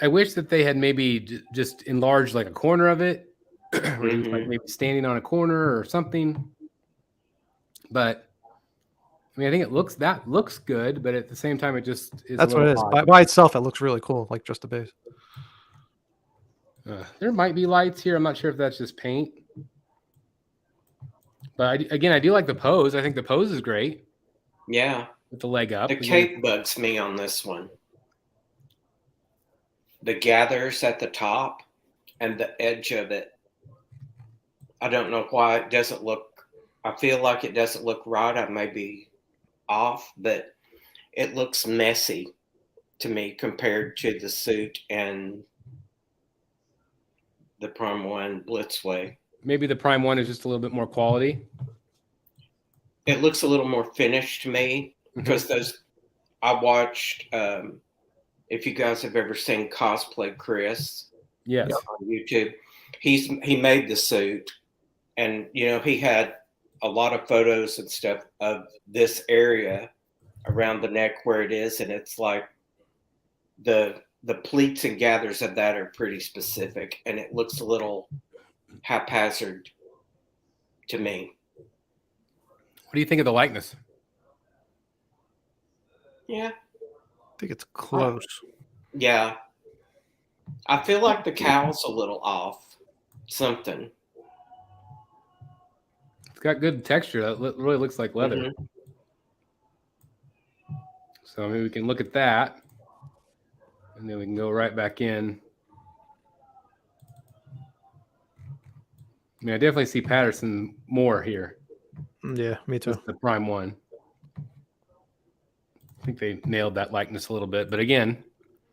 I wish that they had maybe just enlarged like a corner of it, or he was like maybe standing on a corner or something. But I mean, I think that looks good, but at the same time, it just is. That's what it is. By itself, it looks really cool, like just a base. There might be lights here. I'm not sure if that's just paint. But I do like the pose. I think the pose is great. Yeah. With the leg up. The cape bugs me on this one. The gathers at the top and the edge of it. I don't know why it doesn't look, I feel like it doesn't look right. I may be off, but it looks messy to me compared to the suit and the Prime 1 Blitzway. Maybe the Prime 1 is just a little bit more quality. It looks a little more finished to me because I watched, if you guys have ever seen Cosplay Chris, yes, on YouTube, he made the suit, and he had a lot of photos and stuff of this area around the neck where it is, and it's like the pleats and gathers of that are pretty specific, and it looks a little haphazard to me. What do you think of the likeness? Yeah. I think it's close. Yeah. I feel like the cow's a little off. Something. It's got good texture. That really looks like leather. Mm-hmm. So maybe we can look at that. And then we can go right back in. I mean, I definitely see Patterson more here. Yeah, me too. The Prime 1. I think they nailed that likeness a little bit. But again,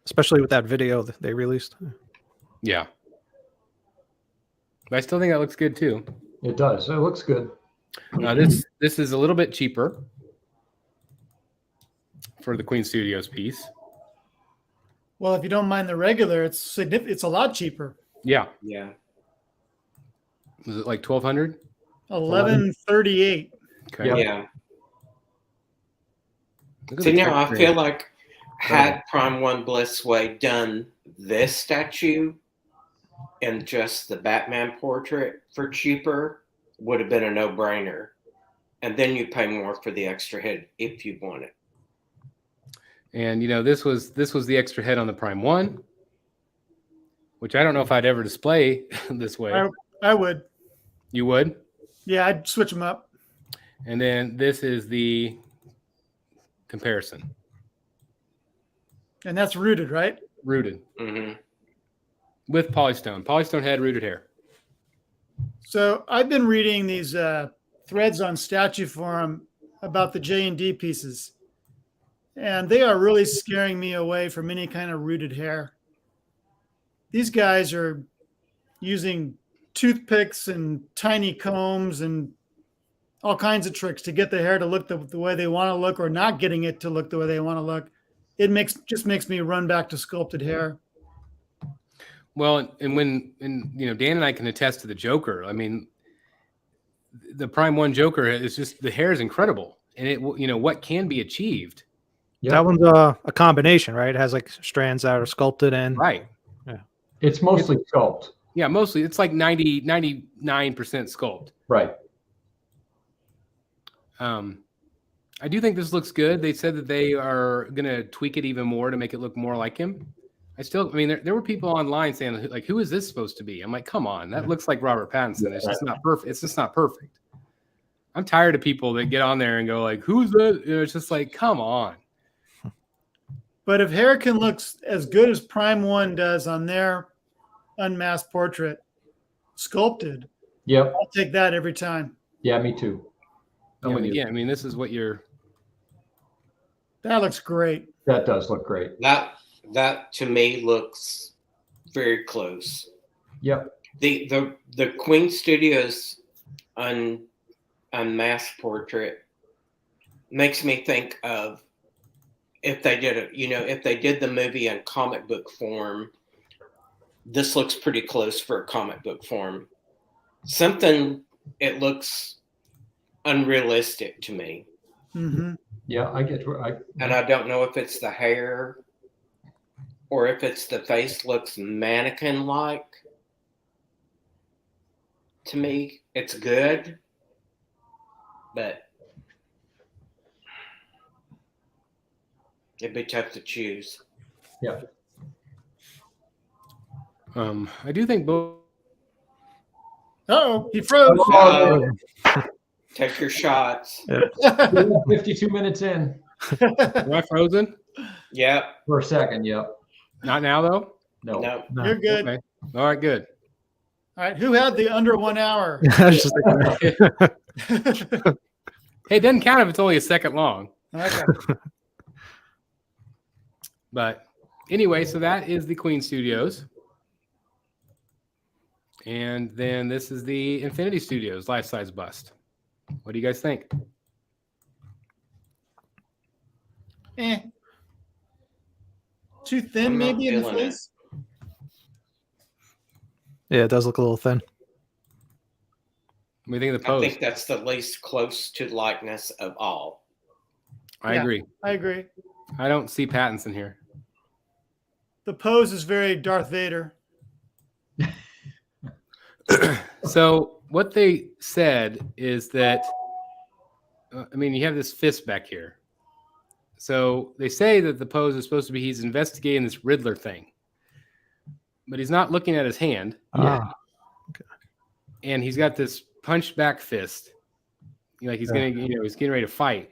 especially with that video that they released. Yeah. But I still think that looks good too. It does. It looks good. This is a little bit cheaper for the Queen Studios piece. Well, if you don't mind the regular, it's a lot cheaper. Yeah. Yeah. Was it like 1,200? $11.38. Okay. Yep. Yeah. Look at See, the now I texture. feel like had Prime 1 Blitzway done this statue and just the Batman portrait for cheaper, would have been a no-brainer. And then you pay more for the extra head if you want it. And this was the extra head on the Prime 1, which I don't know if I'd ever display this way. I would. You would? Yeah, I'd switch them up. And then this is the comparison. And that's rooted, right? Rooted. Mm-hmm. With Polystone. Polystone head, rooted hair. So I've been reading these threads on Statue Forum about the J&D pieces. And they are really scaring me away from any kind of rooted hair. These guys are using toothpicks and tiny combs and all kinds of tricks to get the hair to look the way they want to look, or not getting it to look the way they want to look. It just makes me run back to sculpted hair. Well, and Dan and I can attest to the Joker. I mean, the Prime 1 Joker is just, the hair is incredible, and it what can be achieved. Yep. That one's a combination, right? It has like strands that are sculpted in. Right. It's mostly sculpt. Yeah, mostly it's like 99% sculpt. Right. I do think this looks good. They said that they are going to tweak it even more to make it look more like him. There were people online saying, like, who is this supposed to be? I'm like, come on, that looks like Robert Pattinson. It's just not perfect. It's just not perfect. I'm tired of people that get on there and go like, who's that? It's just like, come on. But if hair can look as good as Prime 1 does on their unmasked portrait, sculpted, Yep. I'll take that every time. Yeah, me too. I mean, again, I mean, this is what you're. That looks great. That does look great. That to me looks very close. Yep. The Queen Studios unmasked portrait makes me think of if they did it, if they did the movie in comic book form, this looks pretty close for a comic book form. It looks unrealistic to me. Mm-hmm. Yeah, I get and I don't know if it's the hair or if it's the face looks mannequin-like. To me, it's good, but it'd be tough to choose. Yeah. I do think both. Oh, he froze. Take your shots. 52 minutes in. Am I frozen? Yep. For a second, yep. Not now, though? No. You're good. Okay. All right, good. All right. Who had the under 1 hour? I was just thinking- Hey, it doesn't count if it's only a second long. Okay. But anyway, so that is the Queen Studios. And then this is the Infinity Studios life-size bust. What do you guys think? Too thin, I'm not maybe, in the feeling it. face? Yeah, it does look a little thin. What do you think of the I pose? think that's the least close to likeness of all. I Yeah. agree. I agree. I don't see Pattinson here. The pose is very Darth Vader. So what they said is that, I mean, you have this fist back here. So they say that the pose is supposed to be he's investigating this Riddler thing, but he's not looking at his hand. Ah, And he's got this punched back fist, like he's gonna, he's getting ready to fight.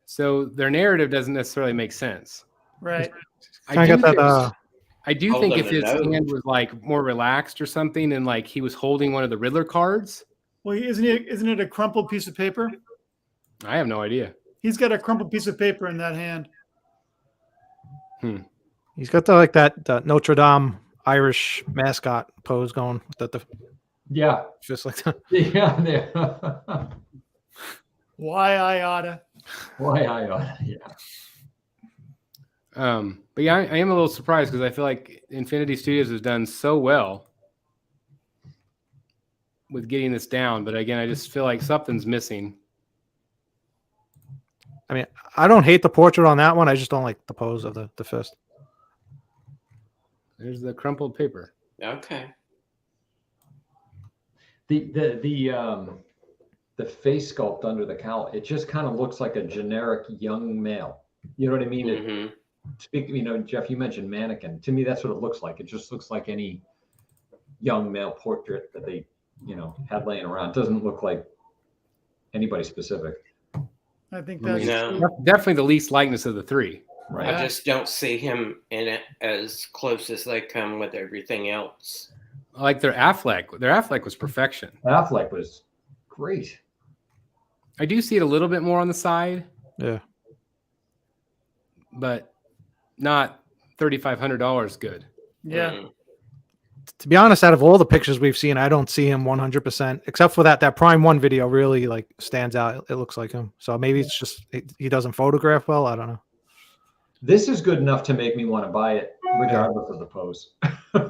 So their narrative doesn't necessarily make sense. Right. I do got that. think- I do Hold think on if the his nose. hand was like more relaxed or something, and like he was holding one of the Riddler cards, Well, isn't it a crumpled piece of paper? I have no idea. He's got a crumpled piece of paper in that hand. he's got the Notre Dame Irish mascot pose going with the Yeah. fist like that. Yeah. Why I oughta. Why yeah. But yeah, I am a little surprised because I feel like Infinity Studios has done so well with getting this down. But again, I just feel like something's missing. I mean, I don't hate the portrait on that one. I just don't like the pose of the fist. There's the crumpled paper. Okay. The face sculpt under the cowl, it just kind of looks like a generic young male. You know what I mean? Mhm. Jeff, you mentioned mannequin. To me, that's what it looks like. It just looks like any young male portrait that they, had laying around. It doesn't look like anybody specific. I think I that's mean, No. Definitely the least likeness of the three. Right. I just don't see him in it as close as they come with everything else. Like their Affleck. Their Affleck was perfection. Affleck was great. I do see it a little bit more on the side, Yeah. but not $3,500 good. yeah. Mm. To be honest, out of all the pictures we've seen, I don't see him 100%, except for that Prime 1 video really like stands out. It looks like him. So maybe it's just he doesn't photograph well. I don't know. This is good enough to make me want to buy it, regardless of the pose.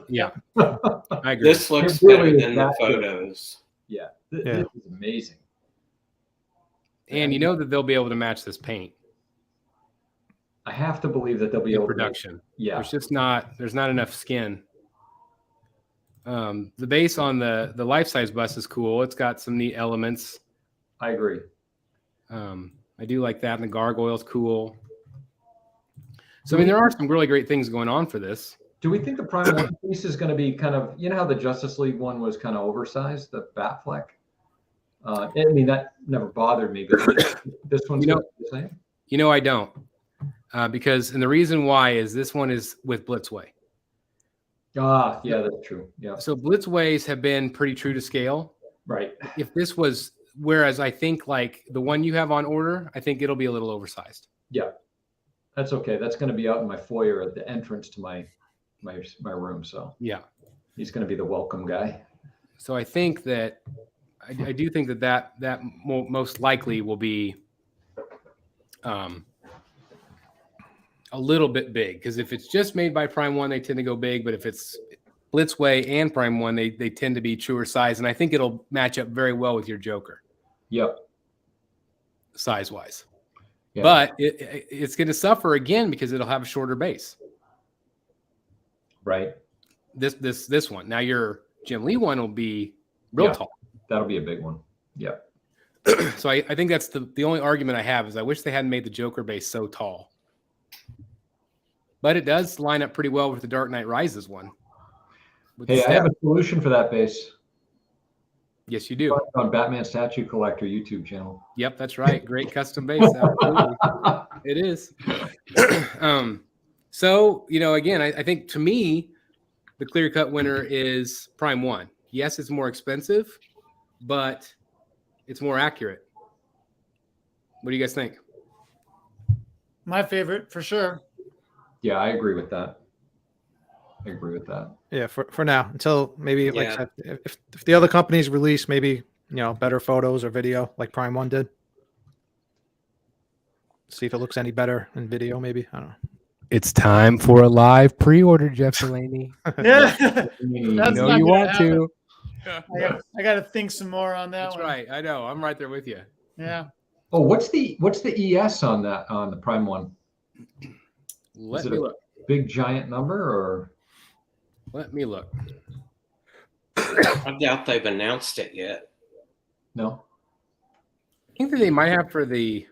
Yeah, I agree. This looks It really better is than the that good. photos. Yeah. Yeah. This is amazing. And you know that they'll be able to match this paint I have to believe that they'll be in able production. to. Yeah. There's not enough skin. The base on the life-size bus is cool. It's got some neat elements. I agree. I do like that, and the gargoyle's cool. So I mean, there are some really great things going on for this. Do we think the Prime 1 piece is going to be kind of, how the Justice League one was kind of oversized, the Batfleck? I mean, that never bothered me, but this one's You know- gonna be the same? I don't, because and the reason why is this one is with Blitzway. Yeah, that's true. Yeah, So Blitzways have been pretty true to scale. right. If this was Whereas I think like the one you have on order, I think it'll be a little oversized. Yeah, that's okay. That's going to be out in my foyer at the entrance to my room. So Yeah. he's going to be the welcome guy. So I think that I do think that most likely will be a little bit big, because if it's just made by Prime One, they tend to go big. But if it's Blitzway and Prime One, they tend to be truer size, and I think it'll match up very well with your Joker. Yep. Size wise. Yeah. But it's going to suffer again because it'll have a shorter base. Right. This one. Now your Jim Lee one will be real tall. That'll be a big one. Yeah. So I think that's the only argument I have is I wish they hadn't made the Joker base so tall. But it does line up pretty well with the Dark Knight Rises one. Hey, I have a solution for that base. Yes, you do. On Batman Statue Collector YouTube channel. Yep, that's right. Great custom base. Absolutely. It is. So, again, I think to me, the clear-cut winner is Prime One. Yes, it's more expensive, but it's more accurate. What do you guys think? My favorite, for sure. Yeah, I agree with that. Yeah, for now, until maybe like if the other companies release maybe better photos or video like Prime One did. See if it looks any better in video, maybe. I don't know. It's time for a live pre-order, Jeff Delaney. Yeah, you That's know not you gonna want to. I got to think some more on that That's one. right. I know. I'm right there with you. Yeah. Oh, what's the ES on the Prime One? Let Is it me a look. big giant number or? Let me look. I doubt they've announced it yet. No. I think that they might have for is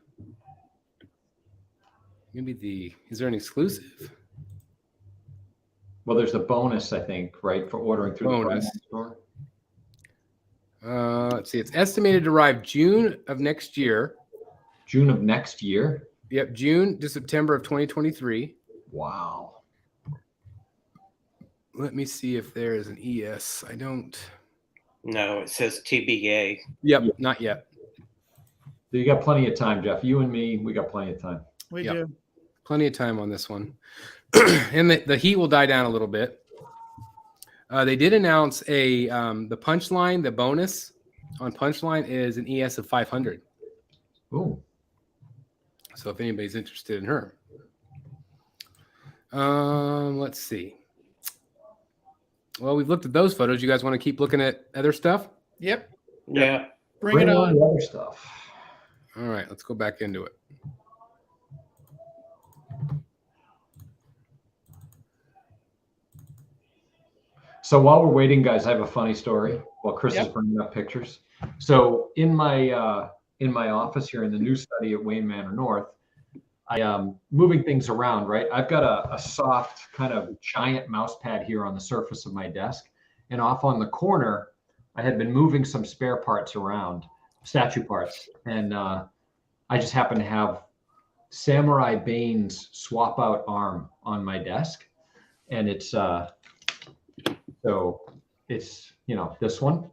there an exclusive? Well, there's the bonus, I think, right, for ordering through the Prime store. Let's see. It's estimated to arrive June of next year. June of next year? Yep, June to September of 2023. Wow. Let me see if there is an ES. I don't. No, it says TBA. Yep, not yet. You got plenty of time, Jeff. You and me, we got plenty of time. We Yep. do. Plenty of time on this one. And the heat will die down a little bit. They did announce the Punchline, the bonus on Punchline is an ES of 500. Ooh. So if anybody's interested in her. Let's see. Well, we've looked at those photos. You guys want to keep looking at other stuff? Yep. Yeah. Bring it on. the other stuff. All right, let's go back into it. So while we're waiting, guys, I have a funny story while Chris is Yep. bringing up pictures. So in my office here in the new study at Wayne Manor North, I am moving things around, right? I've got a soft kind of giant mouse pad here on the surface of my desk. And off on the corner, I had been moving some spare parts around, statue parts. And I just happened to have Samurai Bane's swap out arm on my desk. And it's, so it's, this one.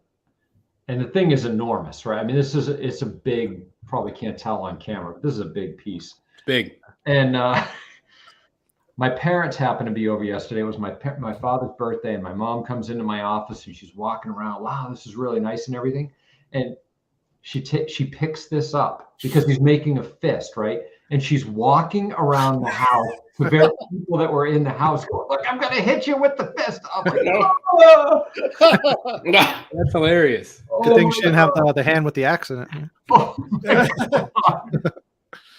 And the thing is enormous, right? I mean, it's a big, probably can't tell on camera, but this is a big piece. Big. And my parents happened to be over yesterday. It was my father's birthday, and my mom comes into my office and she's walking around. Wow, this is really nice and everything. And she picks this up because he's making a fist, right? And she's walking around the house to various people that were in the house. Going, look, I'm gonna hit you with the fist. I'm like, oh! That's hilarious. Good thing she didn't have the hand with the accident. Oh,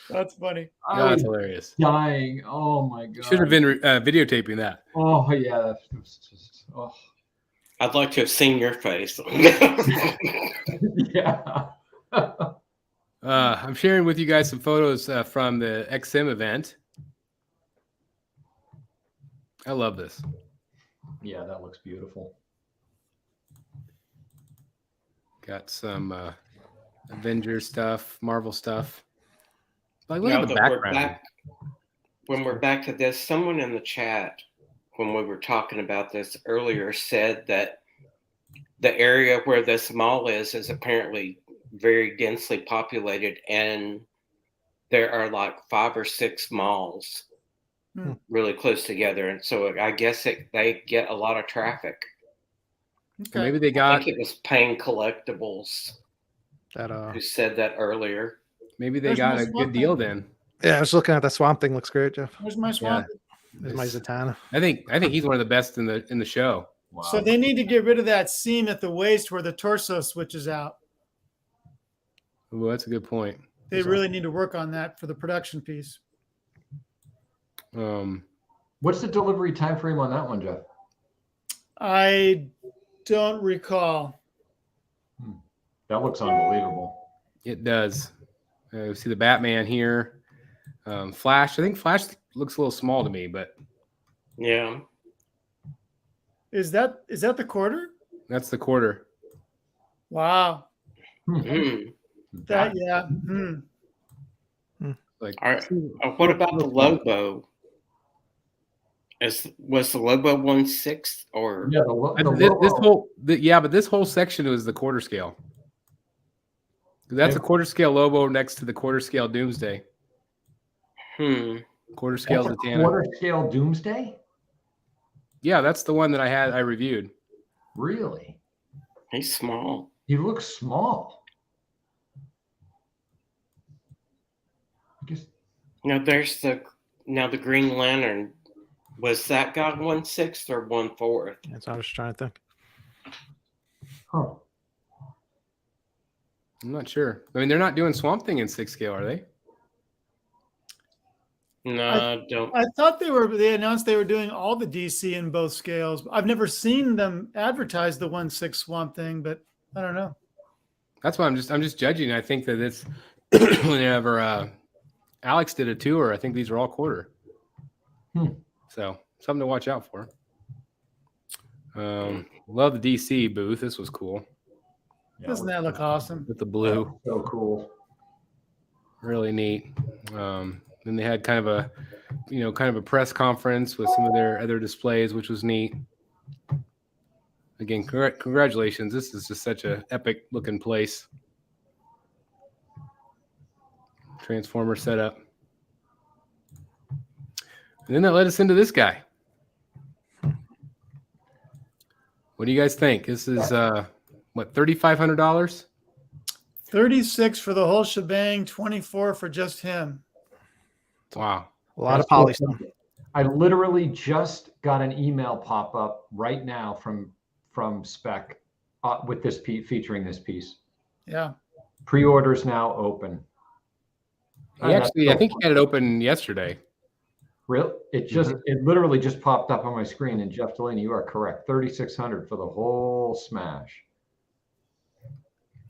That's funny. Yeah, that's hilarious. dying. Oh my god. Should have been videotaping that. Oh yeah. Oh I'd like to have seen your face. yeah. I'm sharing with you guys some photos from the XM event. I love this. Yeah, that looks beautiful. Got some Avengers stuff, Marvel stuff. Like, look Now at the that background. when we're back to this, someone in the chat, when we were talking about this earlier, said that the area where this mall is apparently very densely populated, and there are like 5 or 6 malls really close together, and so I guess they get a lot of traffic. Okay. Maybe they I got think it was Payne Collectibles That who said that earlier. maybe they There's got no a swamp good deal thing. then. yeah, I was looking at that swamp thing. Looks great, Jeff. Where's my swamp? There's my Zatanna. I think he's one of the best in the show. Wow. So they need to get rid of that seam at the waist where the torso switches out. Well, that's a good point. They really need to work on that for the production piece. What's the delivery time frame on that one, Jeff? I don't recall. That looks unbelievable. It does. See the Batman here. Flash. I think Flash looks a little small to me, but Yeah. Is that the quarter? that's the quarter. Wow. Mm. That yeah. Like, What about the Lobo? Was the Lobo 1/6 or? Yeah, but this whole section was the quarter scale. That's a quarter scale Lobo next to the quarter scale Doomsday. Quarter scale That's a Zatanna. quarter scale Doomsday? Yeah, that's the one that I reviewed. Really? He's small. He looks small. I guess Now there's the Green Lantern. Was that guy 1/6 or 1/4? That's what I was trying to think. huh. I'm not sure. I mean, they're not doing Swamp Thing in 6 scale, are they? No, don't. I thought they announced they were doing all the DC in both scales. I've never seen them advertise the 1/6 Swamp Thing, but I don't know. That's why I'm just judging. I think that it's whenever Alex did a tour, I think these are all quarter. So something to watch out for. Love the DC booth. This was cool Yeah, Doesn't that look awesome? with the blue. so cool. Really neat. Then they had kind of a press conference with some of their other displays, which was neat. Again, congratulations. This is just such a epic looking place. Transformer setup. And then that led us into this guy. What do you guys think? This is what, $3,500? 36 for the whole shebang, 24 for just him. Wow. A lot of poly stuff. I literally just got an email pop up right now from Spec with this featuring this piece. Yeah. Pre-orders now open. I think he had it open yesterday. Really? It literally just popped up on my screen. And Jeff Delaney, you are correct. 3,600 for the whole smash.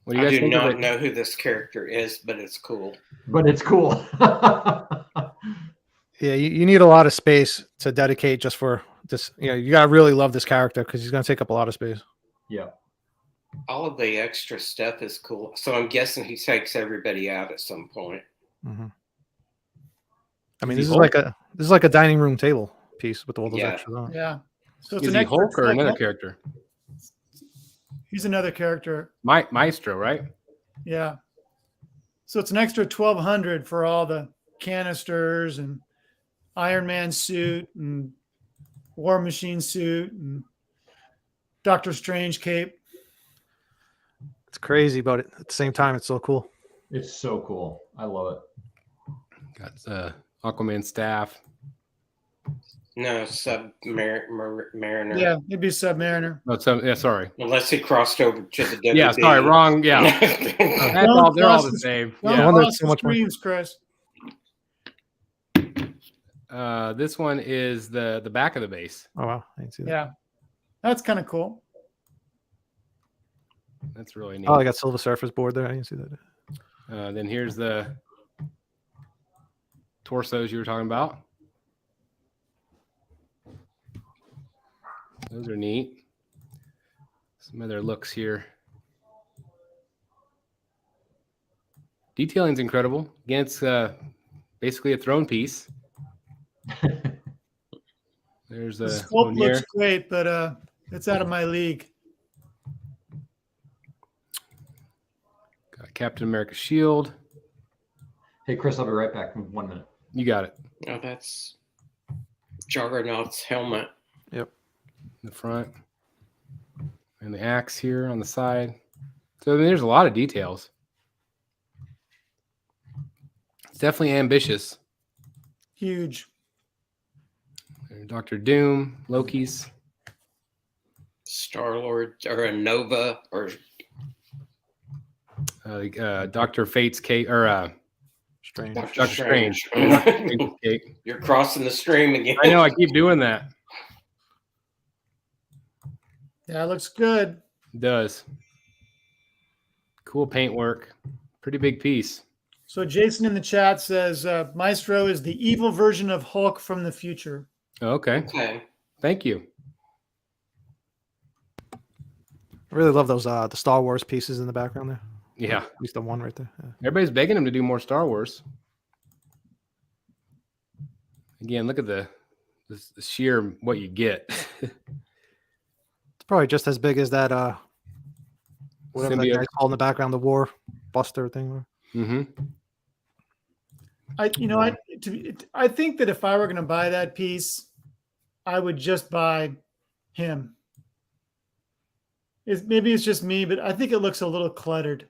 What do you I guys do think of not it? know who this character is, but it's cool. But it's cool. Yeah, you need a lot of space to dedicate just for this. You know, you gotta really love this character because he's gonna take up a lot of space. Yeah. All of the extra stuff is cool. So I'm guessing he takes everybody out at some point. Mm-hmm. I mean, this is like a dining room table piece with all those extras on. Yeah. So it's Is an he extra Hulk or another 12 character? He's another character. Maestro, right? Yeah. So it's an extra 1,200 for all the canisters and Iron Man suit and War Machine suit and Doctor Strange cape. It's crazy, but at the same time, it's so cool. It's so cool. I love it. Got Aquaman staff. No, Submariner. Yeah, it'd be Submariner. Oh, so yeah, sorry. Unless he crossed over to the WWE. Yeah, sorry, wrong. Yeah, they're all the same. Don't Yeah. cross so the much more. streams, Chris. This one is the back of the base. Oh wow, I didn't see that. Yeah. That's kind of cool. That's really neat. Oh, I got Silver Surfer's board there. I didn't see that. Then here's the torsos you were talking about. Those are neat. Some other looks here. Detailing's incredible. Again, it's basically a throne piece. There's The a sculpt looks great, but it's out of my league. Got Captain America shield. Hey, Chris, I'll be right back in 1 minute. You got it. Oh, that's Juggernaut's helmet. Yep. In the front. And the axe here on the side. So I mean, there's a lot of details. It's definitely ambitious. Huge. Dr. Doom, Loki's. Star-Lord or a Nova or Dr. Fate's cake, or Strange. Doctor Strange. Strange. Cake. You're crossing the stream again. I know, I keep doing that. Yeah, it looks good. It does. Cool paintwork. Pretty big piece. So Jason in the chat says Maestro is the evil version of Hulk from the future. Okay. Okay. Thank you. I really love those the Star Wars pieces in the background there. Yeah. At least the one right there. Yeah. Everybody's begging him to do more Star Wars. Again, look at the sheer what you get. It's probably just as big as that whatever that Symbiote. guy's called in the background, the War Buster thing. Mm-hmm. I think that if I were going to buy that piece, I would just buy him. Maybe it's just me, but I think it looks a little cluttered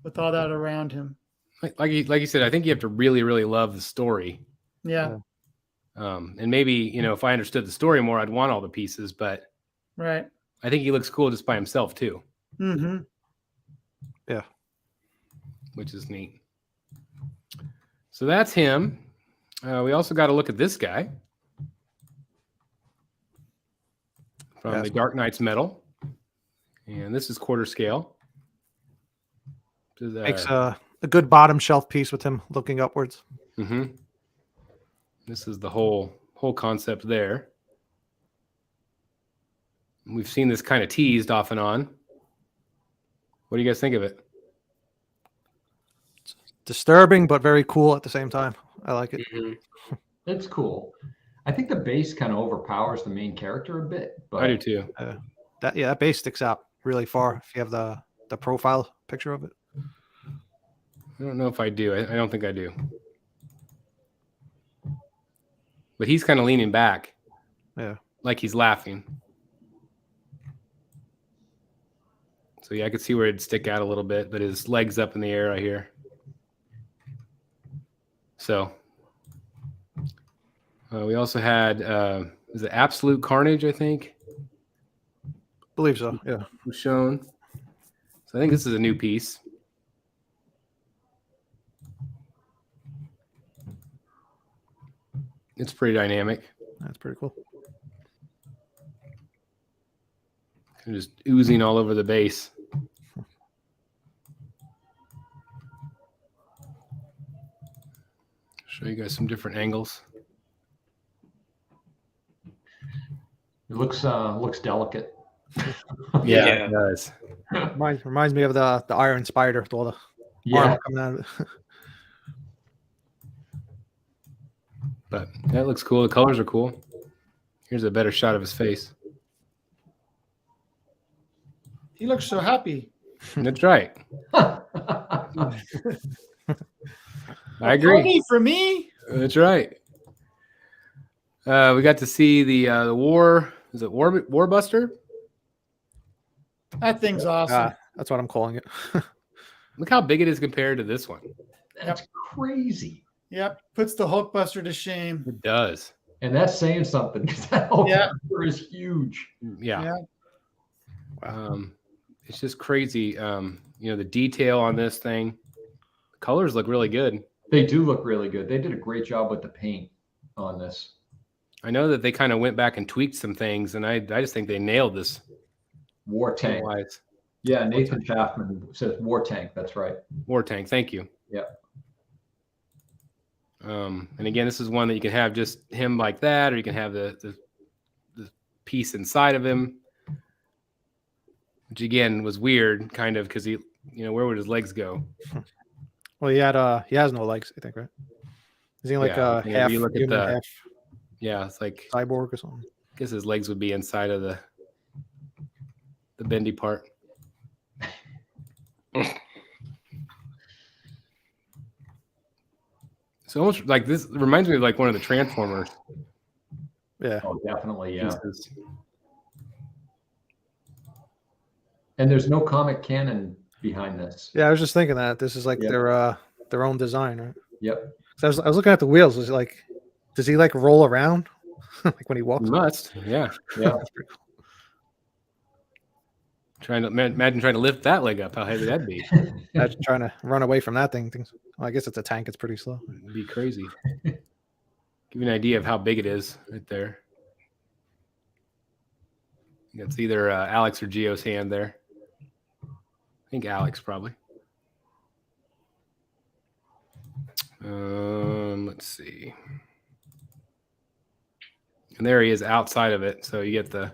with all that around him. Like you said, I think you have to really, really love the story. Yeah, And maybe, if I understood the story more, I'd want all the pieces, but right. I think he looks cool just by himself too, Mm-hmm. Yeah. which is neat. So that's him. We also got to look at this guy from Yes. the Dark Knight's Metal. And this is quarter scale. Makes a good bottom shelf piece with him looking upwards. Mm-hmm. This is the whole concept there. We've seen this kind of teased off and on. What do you guys think of it? Disturbing, but very cool at the same time. I like it. Mhm. It's cool. I think the base kind of overpowers the main character a bit. But I do too. That base sticks out really far if you have the profile picture of it. I don't know if I do. I don't think I do. But he's kind of leaning back. Yeah. Like he's laughing. So yeah, I could see where it'd stick out a little bit, but his leg's up in the air right here. So we also had is it Absolute Carnage, I think, Believe so. Yeah. was shown. So I think this is a new piece. It's pretty dynamic. That's pretty cool. And just oozing all over the base. Show you guys some different angles. it looks delicate. Yeah. It does. Reminds me of the Iron Spider with all the Yeah. armor coming out of it. But that looks cool. The colors are cool. Here's a better shot of his face. He looks so happy. That's right. I agree. Pony for me. That's right. We got to see the war. Is it War Buster? That thing's awesome. That's what I'm calling it. Look how big it is compared to this one. That's crazy. Yep, puts the Hulkbuster to shame. It does. And that's saying something because that whole Yeah. character is huge. Yeah. Yeah. It's just crazy. The detail on this thing. The colors look really good. They do look really good. They did a great job with the paint on this. I know that they kind of went back and tweaked some things, and I just think they nailed this. War Tank. Wise. Yeah, Nathan Schaffman says War Tank. That's right. War Tank. Thank you. Yeah. And again, this is one that you can have just him like that, or you can have the piece inside of him, which again was weird, kind of, because he, where would his legs go? Well, he has no legs, I think, right? Is he like Yeah, half you look at human, the- half Yeah, it's like cyborg or something? I guess his legs would be inside of the bendy part. It's almost like this reminds me of like one of the Transformers Yeah. Oh, definitely, yeah. pieces. And there's no comic canon behind this. Yeah, I was just thinking that this is like Yeah. their own design, right? Yep. So I was looking at the wheels. Was it like, does he like roll around like when he walks? You must, yeah. Yeah. That's pretty cool. Trying to imagine trying to lift that leg up. How heavy that'd be? Imagine trying to run away from that thing. Well, I guess it's a tank. It's pretty slow. It'd be crazy. Give you an idea of how big it is right there. It's either Alex or Gio's hand there. I think Alex probably. Let's see. And there he is outside of it. So you get the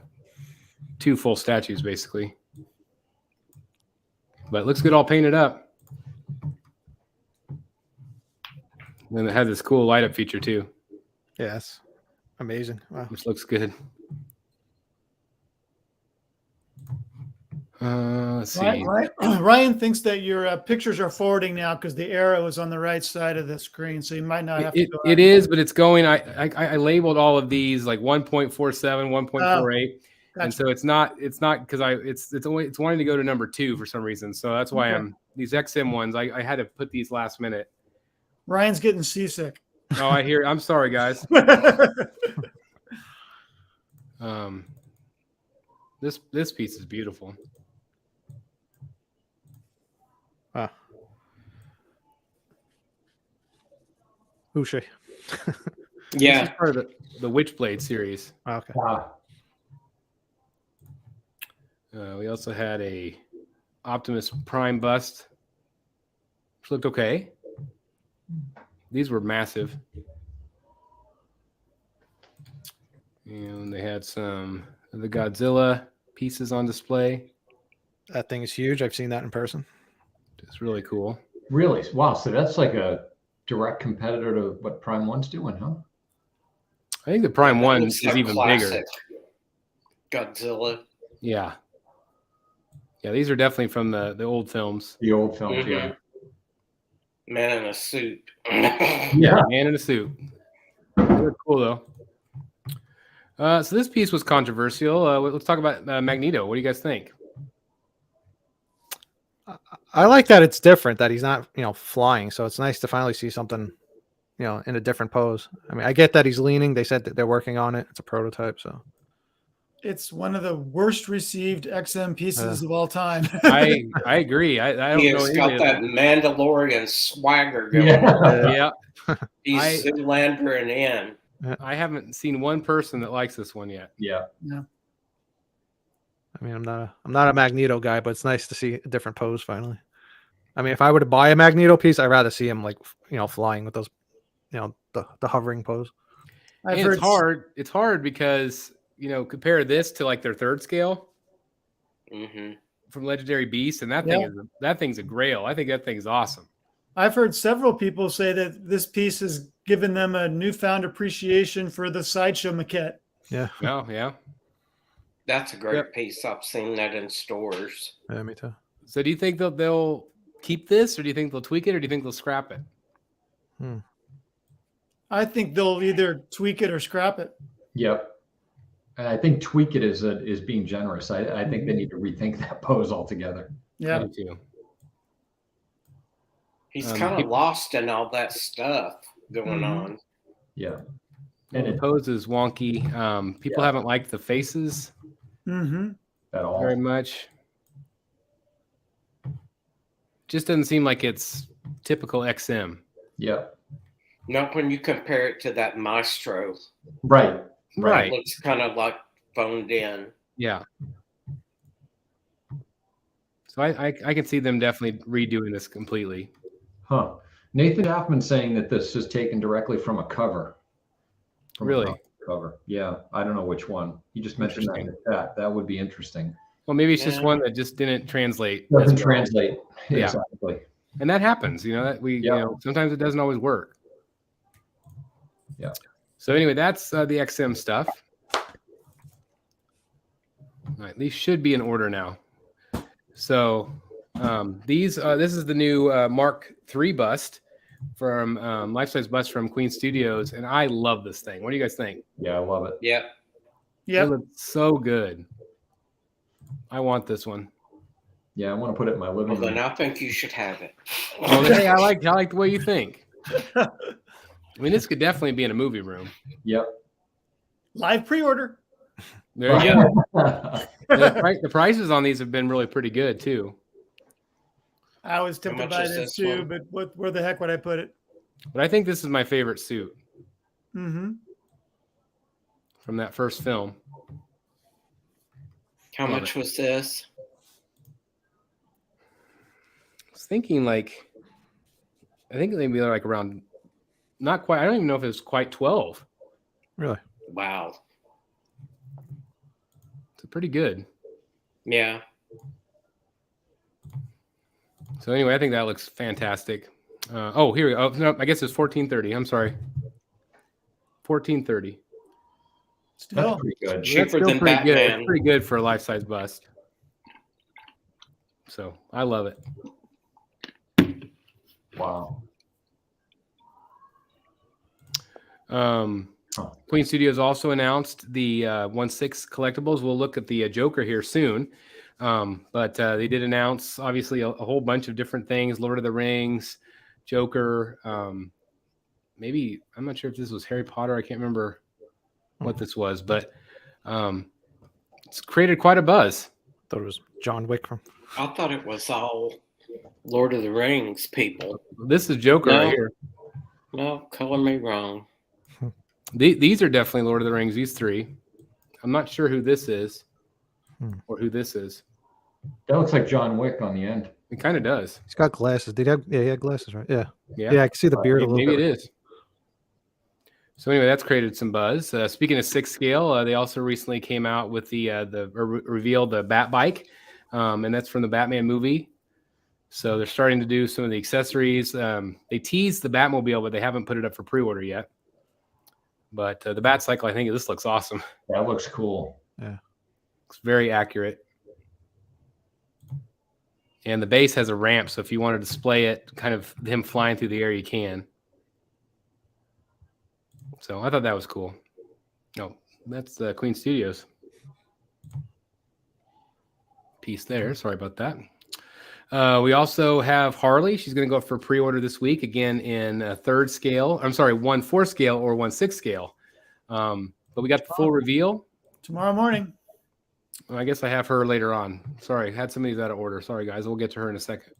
2 full statues basically. But it looks good all painted up. And then it has this cool light up feature too, Yeah, that's amazing. Wow. which looks good. Let's see. Ryan thinks that your pictures are forwarding now because the arrow is on the right side of the screen, so you might not have to go. It is, but it's going. I labeled all of these like 1.47, 1.48, and so it's not because it's wanting to go to number 2 for some reason. So that's why Okay. these XM ones. I had to put these last minute. Ryan's getting seasick. Oh, I hear. I'm sorry, guys. This piece is beautiful. Wow. Uche. This Yeah. is part of the Witchblade series. Okay. We also had a Optimus Prime bust, which looked okay. These were massive. And they had some of the Godzilla pieces on display. That thing is huge. I've seen that in person. It's really cool. Really? Wow. So that's like a direct competitor to what Prime 1's doing, huh? I think the Prime 1 It's is a even classic bigger. Godzilla. Yeah. Yeah, these are definitely from the old films. The old films, Mhm. yeah. Man in a suit. Yeah, man in a suit. They look cool though. So this piece was controversial. Let's talk about Magneto. What do you guys think? I like that it's different, that he's not, flying. So it's nice to finally see something, in a different pose. I mean, I get that he's leaning. They said that they're working on it. It's a prototype. So It's one of the worst received XM pieces of all time. I agree. I don't He know. has any got of that them. Mandalorian swagger going. Yeah. Yeah, He's Zoolander and in. I haven't seen one person that likes this one yet. Yeah. I mean, I'm not a Magneto guy, but it's nice to see a different pose finally. I mean, if I were to buy a Magneto piece, I'd rather see him like, flying with those, the hovering pose. I've And heard it's hard. It's hard because compare this to like their 3rd scale Mm-hmm. from Legendary Beast, and that thing's a grail. I think that thing's awesome. I've heard several people say that this piece has given them a newfound appreciation for the Sideshow maquette. Yeah. Oh yeah. That's a great Yep. piece. I've seen that in stores. Yeah, me too. So do you think they'll keep this, or do you think they'll tweak it, or do you think they'll scrap it? I think they'll either tweak it or scrap it. Yep. And I think tweak it is being generous. I think they need to rethink that pose altogether. Yeah. Me too. He's kind of lost in all that stuff going on. Yeah. And the pose is wonky. People haven't liked the faces Mm-hmm. At all. very much. Just doesn't seem like it's typical XM. Yeah. Not when you compare it to that Maestro. Right. Right. It looks kind of like phoned in. Yeah. So I can see them definitely redoing this completely. Huh. Nathan Hoffman saying that this is taken directly from a cover. From a Really? comic cover. Yeah. I don't know which one. He just mentioned that in the chat. That would be interesting. Well, maybe it's just Yeah. one that just didn't translate. Doesn't as well. translate. Yeah. Exactly. And that happens, that sometimes it doesn't always work. Yeah. So anyway, that's the XM stuff. All right, these should be in order now. So this is the new Mark III bust. from Life Size Bust from Queen Studios, and I love this thing. What do you guys think? Yeah, I love it. Yep. It Yep. looks so good. I want this one. Yeah, I want to put it in my living Well, room. then I think you should have it. Well, hey, I like the way you think. I mean, this could definitely be in a movie room. Yep. Live pre-order. There you go. The prices on these have been really pretty good too. I was tempted much by is this this too, one? but where the heck would I put it? But I think this is my favorite suit Mm-hmm. from that first film. How Love much was this? I was thinking like, I think maybe like around, not quite. I don't even know if it was quite 12. Really? Wow. It's pretty good. Yeah. So anyway, I think that looks fantastic. Oh, here we go. Oh, no, I guess it's $14.30. I'm sorry. $14.30. That's Still, pretty good. That's Cheaper still than pretty good. Batman. It's pretty good for a life-size bust. So I love it. Wow. Queen Studios also announced the 1/6 collectibles. We'll look at the Joker here soon. But they did announce, obviously, a whole bunch of different things. Lord of the Rings, Joker. Maybe, I'm not sure if this was Harry Potter. I can't remember what this was. But it's created quite a buzz. Thought it was John Wick from. I thought it was all Lord of the Rings people. This is Joker No. right here. No, color me wrong. These are definitely Lord of the Rings, these three. I'm not sure who this is or who this is. That looks like John Wick on the end. It kind of does. He's got glasses. Did he have? Yeah, he had glasses, right? Yeah. Yeah. Yeah, I can see the beard a little Maybe bit. it is. So anyway, that's created some buzz. Speaking of 6 scale, they also recently came out with revealed the Bat Bike, and that's from the Batman movie. So they're starting to do some of the accessories. They teased the Batmobile, but they haven't put it up for pre-order yet. But the Bat Cycle, I think this looks awesome. That looks cool. Yeah. It's very accurate. And the base has a ramp, so if you want to display it, kind of him flying through the air, you can. So I thought that was cool. No, that's Queen Studios piece there. Sorry about that. We also have Harley. She's going to go up for pre-order this week, again in 3rd scale. I'm sorry, 1/4 scale or 1/6 scale. But we got the full reveal. tomorrow morning. I guess I have her later on. Sorry, had some of these out of order. Sorry, guys. We'll get to her in a second.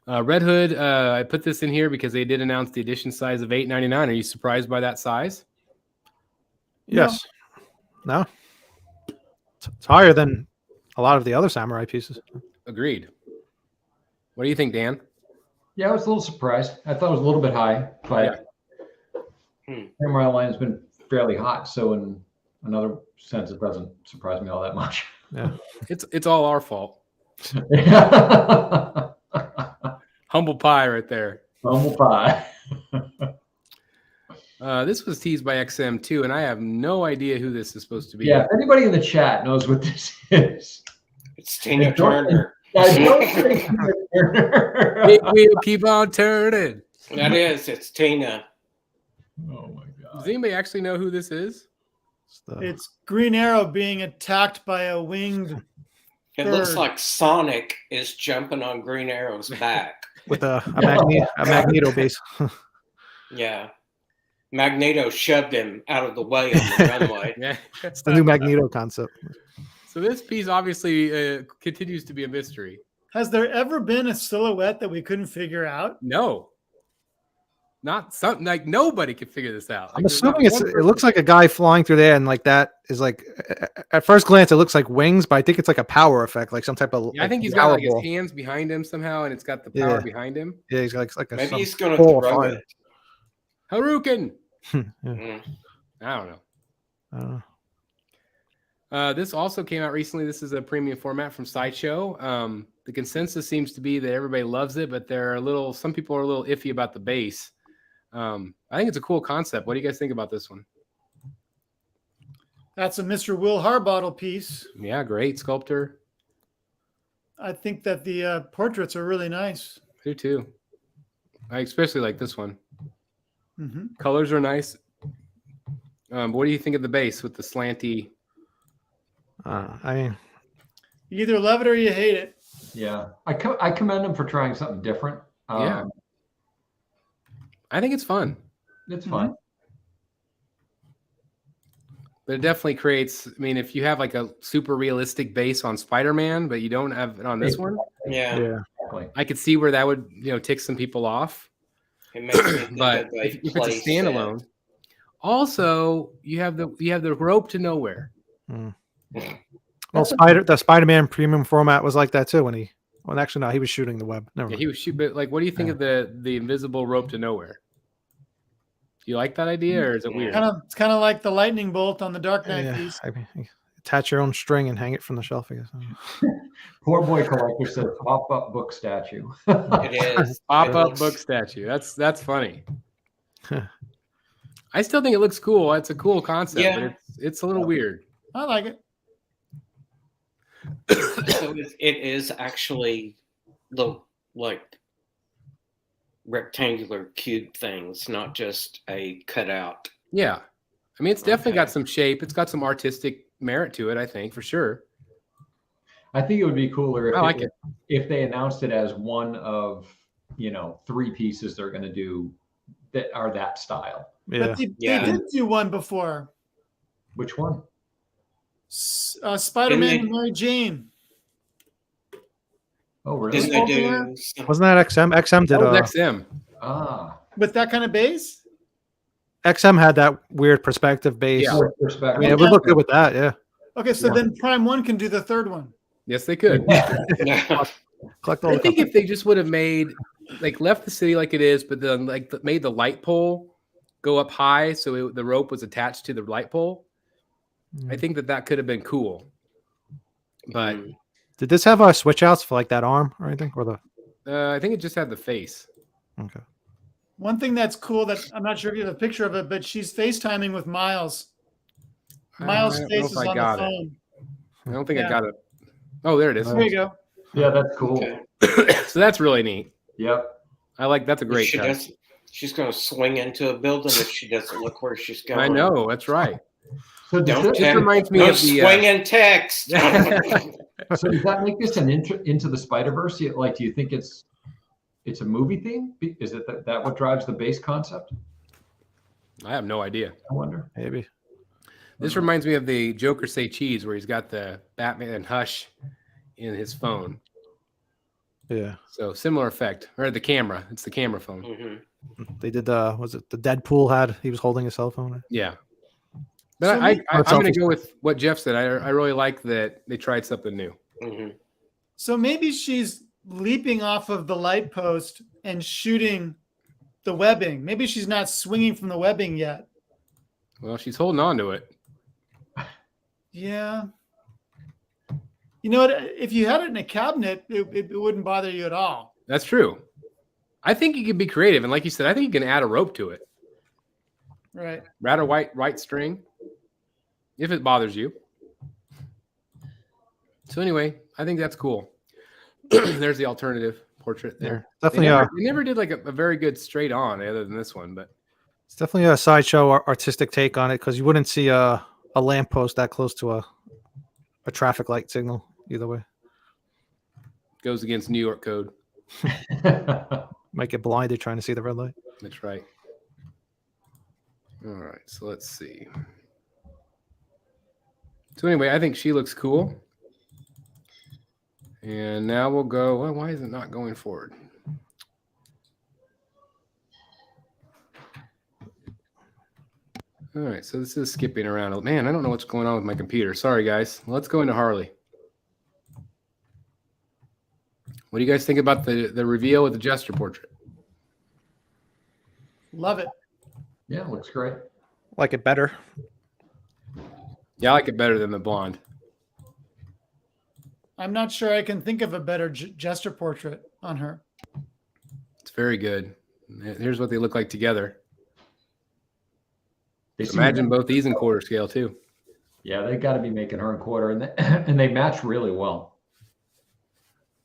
Red Hood, I put this in here because they did announce the edition size of $8.99. Are you surprised by that size? Yes. No. It's higher than a lot of the other samurai pieces. Agreed. What do you think, Dan? Yeah, I was a little surprised. I thought it was a little bit high, but Samurai line has been fairly hot. So in another sense, it doesn't surprise me all that much. Yeah. It's all our fault. Humble pie right there. Humble pie. This was teased by XM too, and I have no idea who this is supposed to be. Yeah, if anybody in the chat knows what this is. It's Tina Turner. I don't think Tina Turner. It will keep on turning. That is, it's Tina. Oh my Does god. anybody actually know who this is? It's Green Arrow being attacked by a winged. It looks Bird. like Sonic is jumping on Green Arrow's back. With a magneto base. Yeah. Magneto shoved him out of the way on the runway. Yeah. It's the new magneto concept. So this piece obviously continues to be a mystery. Has there ever been a silhouette that we couldn't figure out? No. Not something like nobody could figure this out. I'm Like, there's not assuming one it person- looks like a guy flying through there, and like that is like at first glance it looks like wings, but I think it's like a power effect, like some type of. Yeah, I like, think he's got like his power ball. hands behind him somehow, and it's got the power Yeah. behind him. Yeah, he's got like a Maybe some he's going to ball of throw fire. it. Haruken. Yeah. Mm. I don't know. I don't know. This also came out recently. This is a premium format from Sideshow. The consensus seems to be that everybody loves it, but some people are a little iffy about the base. I think it's a cool concept. What do you guys think about this one? That's a Mr. Will Harbottle piece. Yeah, great sculptor. I think that the portraits are really nice. I do too. I especially like this one. Mm-hmm. Colors are nice. What do you think of the base with the slanty? I mean, You either love it or you hate it. Yeah, I commend them for trying something different. Yeah. I think it's fun. It's fun. But it definitely creates, I mean, if you have like a super realistic base on Spider-Man, but you don't have it on this one, Yeah. Exactly. I could see where that would, tick some people off. It makes me think But of a if it's a play set. standalone, also you have the rope to nowhere. well, the Spider-Man premium format was like that too when actually no, he was shooting the web. Never Yeah, mind. he was shoot, but like, what do you think of the invisible rope to nowhere? Do you like that idea, or is it weird? It's kind of like the lightning bolt on the Dark Knight Yeah, piece. I mean, attach your own string and hang it from the shelf, I guess. Poor boy collector said pop-up book statue. It is. Pop-up book statue. That's funny. I still think it looks cool. It's a cool concept, Yeah. but it's a little weird. I like it. So it is actually the like rectangular cube things, not just a cutout. Yeah. I mean, it's definitely got Okay. some shape. It's got some artistic merit to it, I think, for sure. I think it would be cooler if, I like it. if they announced it as one of 3 pieces they're going to do that are that style. Yeah. But they Yeah. did do one before. Which one? Spider-Man Didn't and Mary Jane. Oh, really? Didn't they Overlap? do some- Wasn't that XM? XM did That was XM. Ah, With that kind of base? XM had that weird perspective base. Yeah. perspective. I mean, it would look good with that, yeah. Okay, so Yeah. then Prime 1 can do the third one. Yes, they could. Collect all I the think colors. if they just would have left the city like it is, but then made the light pole go up high so the rope was attached to the light pole, I think that could have been cool. But Did this have switch outs for like that arm or anything? Or the I think it just had the face. okay. One thing that's cool that I'm not sure if you have a picture of it, but she's FaceTiming with Miles. Miles' I don't know face if is I on the got it. phone. I don't think Yeah. I got it. Oh, there it is. There you go. Yeah, that's cool. Okay. So that's really neat. Yep. That's a great She touch. doesn't- she's going to swing into a building if she doesn't look where she's going. I know, that's right. So does, Don't this, reminds me don't of the, swing in text. so does that make this an into the Spider-Verse? Like, do you think it's a movie thing? Is it that what drives the base concept? I have no idea. I wonder. Maybe. This reminds me of the Joker Say Cheese, where he's got the Batman and Hush in his phone. Yeah. So similar effect, or the camera. It's the camera phone. Mhm. They did was it the Deadpool he was holding his cell phone? Yeah. But So I'm going to selfies. go with what Jeff said. I really like that they tried something new. Mhm. So maybe she's leaping off of the light post and shooting the webbing. Maybe she's not swinging from the webbing yet. Well, she's holding on to it. Yeah. You know what? If you had it in a cabinet, it wouldn't bother you at all. That's true. I think you can be creative. And like you said, I think you can add a rope to it. Right. Add a white string if it bothers you. So anyway, I think that's cool. There's the alternative portrait there. Definitely They never did like a very good straight on other than this one, but it's definitely a Sideshow artistic take on it because you wouldn't see a lamppost that close to a traffic light signal either way. goes against New York code. Might get blinded trying to see the red light. That's right. All right, so let's see. So anyway, I think she looks cool. And now we'll go. Well, why is it not going forward? All right, so this is skipping around. Man, I don't know what's going on with my computer. Sorry, guys. Let's go into Harley. What do you guys think about the reveal with the Jester portrait? Love it. Yeah, looks great. Like it better. Yeah, I like it better than the blonde. I'm not sure I can think of a better Jester portrait on her. It's very good. Here's what they look like together. They seem- Imagine both these in quarter scale too. Yeah, they got to be making her in quarter, and they match really well.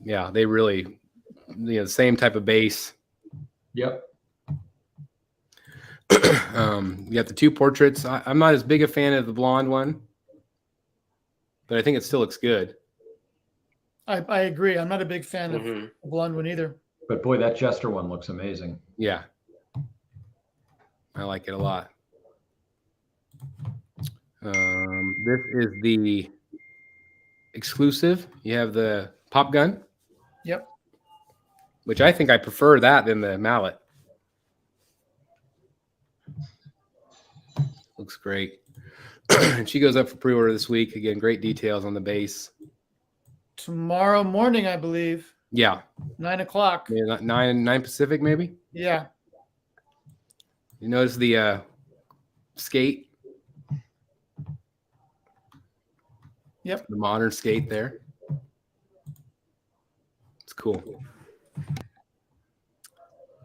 Yeah, they really, the same type of base. Yep. You got the two portraits. I'm not as big a fan of the blonde one, but I think it still looks good. I agree. I'm not a big fan of Mhm. the blonde one either. But boy, that Jester one looks amazing. Yeah. I like it a lot. This is the exclusive. You have the pop gun. Yep. Which I think I prefer that than the mallet. Looks great. And she goes up for pre-order this week. Again, great details on the base. Tomorrow morning, I believe, Yeah. 9 o'clock. Yeah, 9 Pacific, maybe. Yeah. You notice the skate? Yep. The modern skate there. It's cool.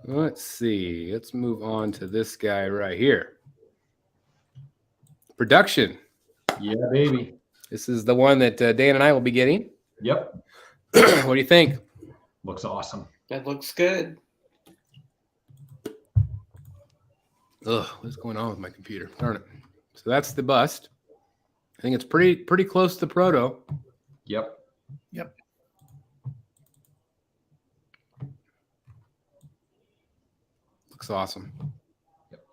Let's see. Let's move on to this guy right here. Production. Yeah, baby. This is the one that Dan and I will be getting. Yep. What do you think? Looks awesome. That looks good. Ugh, what's going on with my computer? Darn it. So that's the bust. I think it's pretty close to the proto. Yep. Yep. Looks awesome. Yep.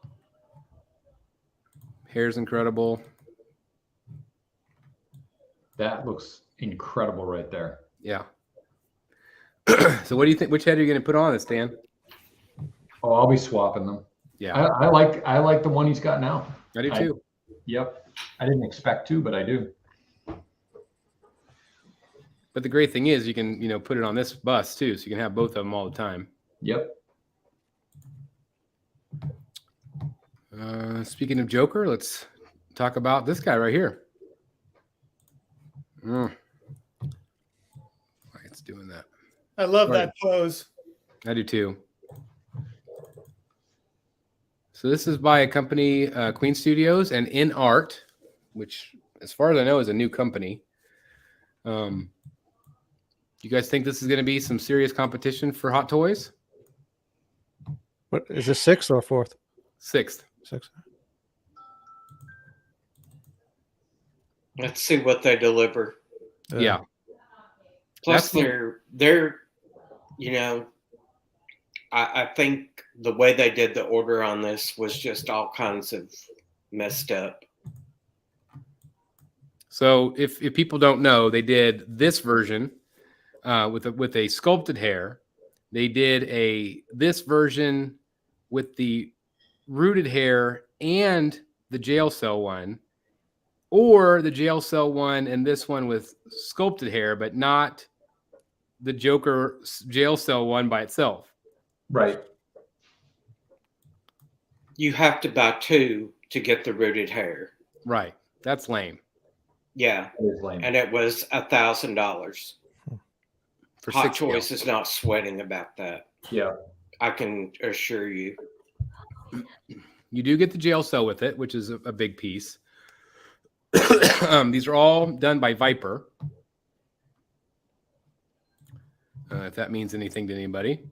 Hair's incredible. That looks incredible right there. Yeah. So what do you think? Which head are you going to put on this, Dan? Oh, I'll be swapping them. Yeah, I like the one he's got now. I do too. Yep. I didn't expect to, but I do. But the great thing is you can, put it on this bus too, so you can have both of them all the time. Yep. Speaking of Joker, let's talk about this guy right here. Why it's doing that. I love Right. that pose. I do too. So this is by a company, Queen Studios, and In Art, which, as far as I know, is a new company. You guys think this is going to be some serious competition for Hot Toys? What is this, 6th or 4th? 6th. 6th. Let's see what they deliver. Yeah. Plus, That's they're I think the way they did the order on this was just all kinds of messed up. So if people don't know, they did this version with a sculpted hair. They did this version with the rooted hair and the jail cell one, or the jail cell one and this one with sculpted hair, but not the Joker jail cell one by itself. Right. You have to buy two to get the rooted hair. Right. That's lame. Yeah, It is lame. and it was $1,000. For Hot 6 Toys scale. is not sweating about that. Yeah. I can assure you. You do get the jail cell with it, which is a big piece. These are all done by Viper. If that means anything to anybody.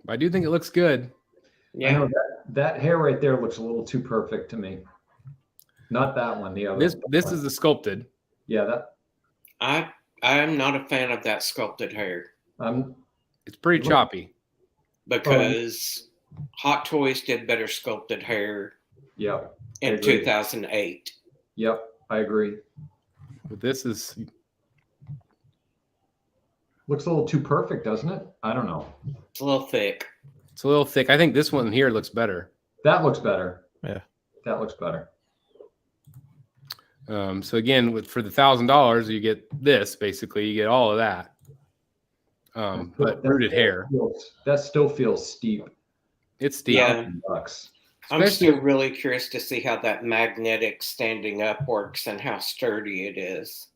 But I do think it looks good. I Yeah, know that hair right there looks a little too perfect to me. Not that one, the other. This is the sculpted. Yeah, that I am not a fan of that sculpted hair It's pretty choppy. because Hot Toys did better sculpted hair yep. I in agree. 2008. Yep, I agree. But this is Looks a little too perfect, doesn't it? I don't know. It's a little thick. it's a little thick. I think this one here looks better. That looks better. Yeah. That looks better. So again, for the $1,000, you get this basically. You get all of that. But rooted hair, That still feels steep. it's steep. Yeah. Bucks. I'm Especially- still really curious to see how that magnetic standing up works and how sturdy it is.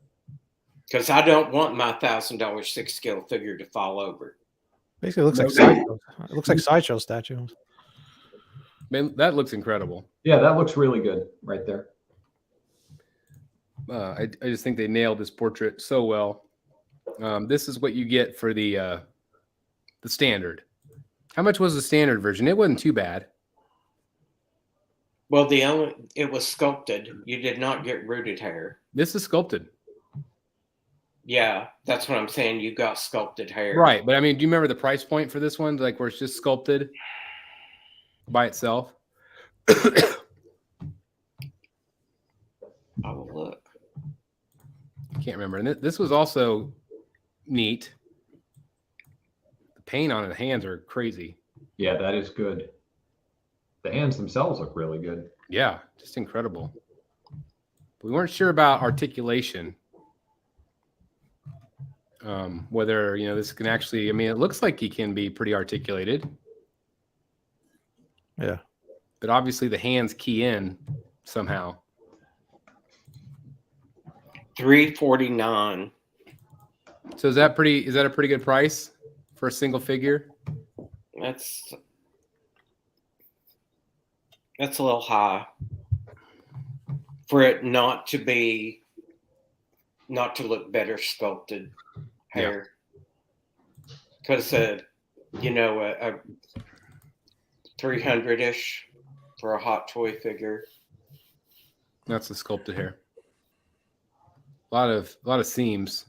Because I don't want my $1,000 6 scale figure to fall over. Basically, it looks like Sideshow. It looks like Sideshow statue. Man, that looks incredible. Yeah, that looks really good right there. I just think they nailed this portrait so well. This is what you get for the standard. How much was the standard version? It wasn't too bad. Well, it was sculpted. You did not get rooted hair. This is sculpted. Yeah, that's what I'm saying. You got sculpted hair. Right. But I mean, do you remember the price point for this one? Like where it's just sculpted by itself? I will look. Can't remember. And this was also neat. The paint on the hands are crazy. Yeah, that is good. The hands themselves look really good. Yeah, just incredible. We weren't sure about articulation. Whether, this can actually, I mean, it looks like he can be pretty articulated. Yeah. But obviously the hands key in somehow. $349. So is that a pretty good price for a single figure? That's a little high for it not to look better sculpted hair. Because a 300-ish for a hot toy figure. That's the sculpted hair. A lot of seams.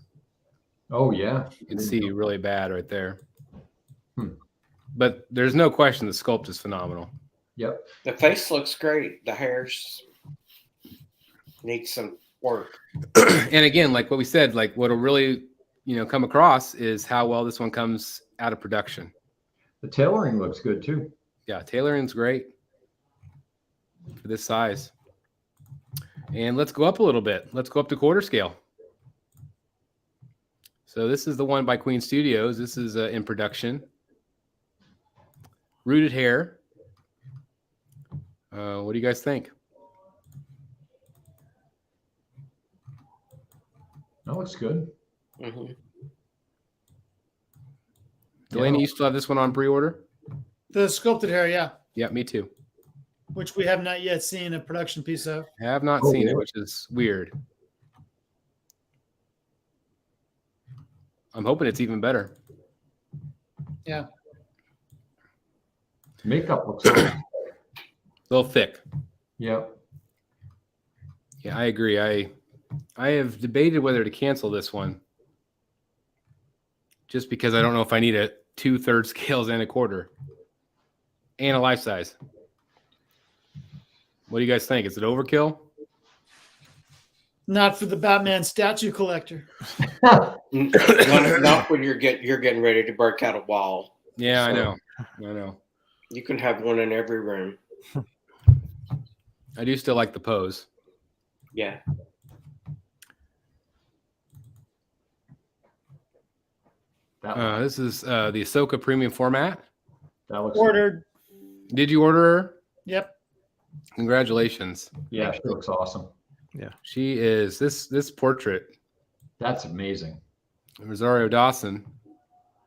Oh yeah, You can see really bad right there. But there's no question the sculpt is phenomenal. Yep. The face looks great. The hairs need some work. And again, like what we said, like what'll really, come across is how well this one comes out of production. The tailoring looks good too. Yeah, tailoring's great for this size. And let's go up a little bit. Let's go up to quarter scale. So this is the one by Queen Studios. This is in production. Rooted hair. What do you guys think? That looks good. Mm-hmm. Delaney, you still have this one on pre-order? The sculpted hair, yeah, Yeah, me too. which we have not yet seen a production piece of. I have not Oh, seen it, really? which is weird. I'm hoping it's even better. Yeah. Makeup looks good. A little thick. Yep. Yeah, I agree. I have debated whether to cancel this one just because I don't know if I need a 2/3 scales and a quarter and a life size. What do you guys think? Is it overkill? Not for the Batman statue collector. Not when you're getting ready to break out a wall. Yeah, I So- know. You can have one in every room. I do still like the pose. Yeah. This is the Ahsoka premium format. That looks Ordered. Did you order her? Yep. Congratulations. Yeah, she looks awesome. She is this portrait, That's amazing. Rosario Dawson,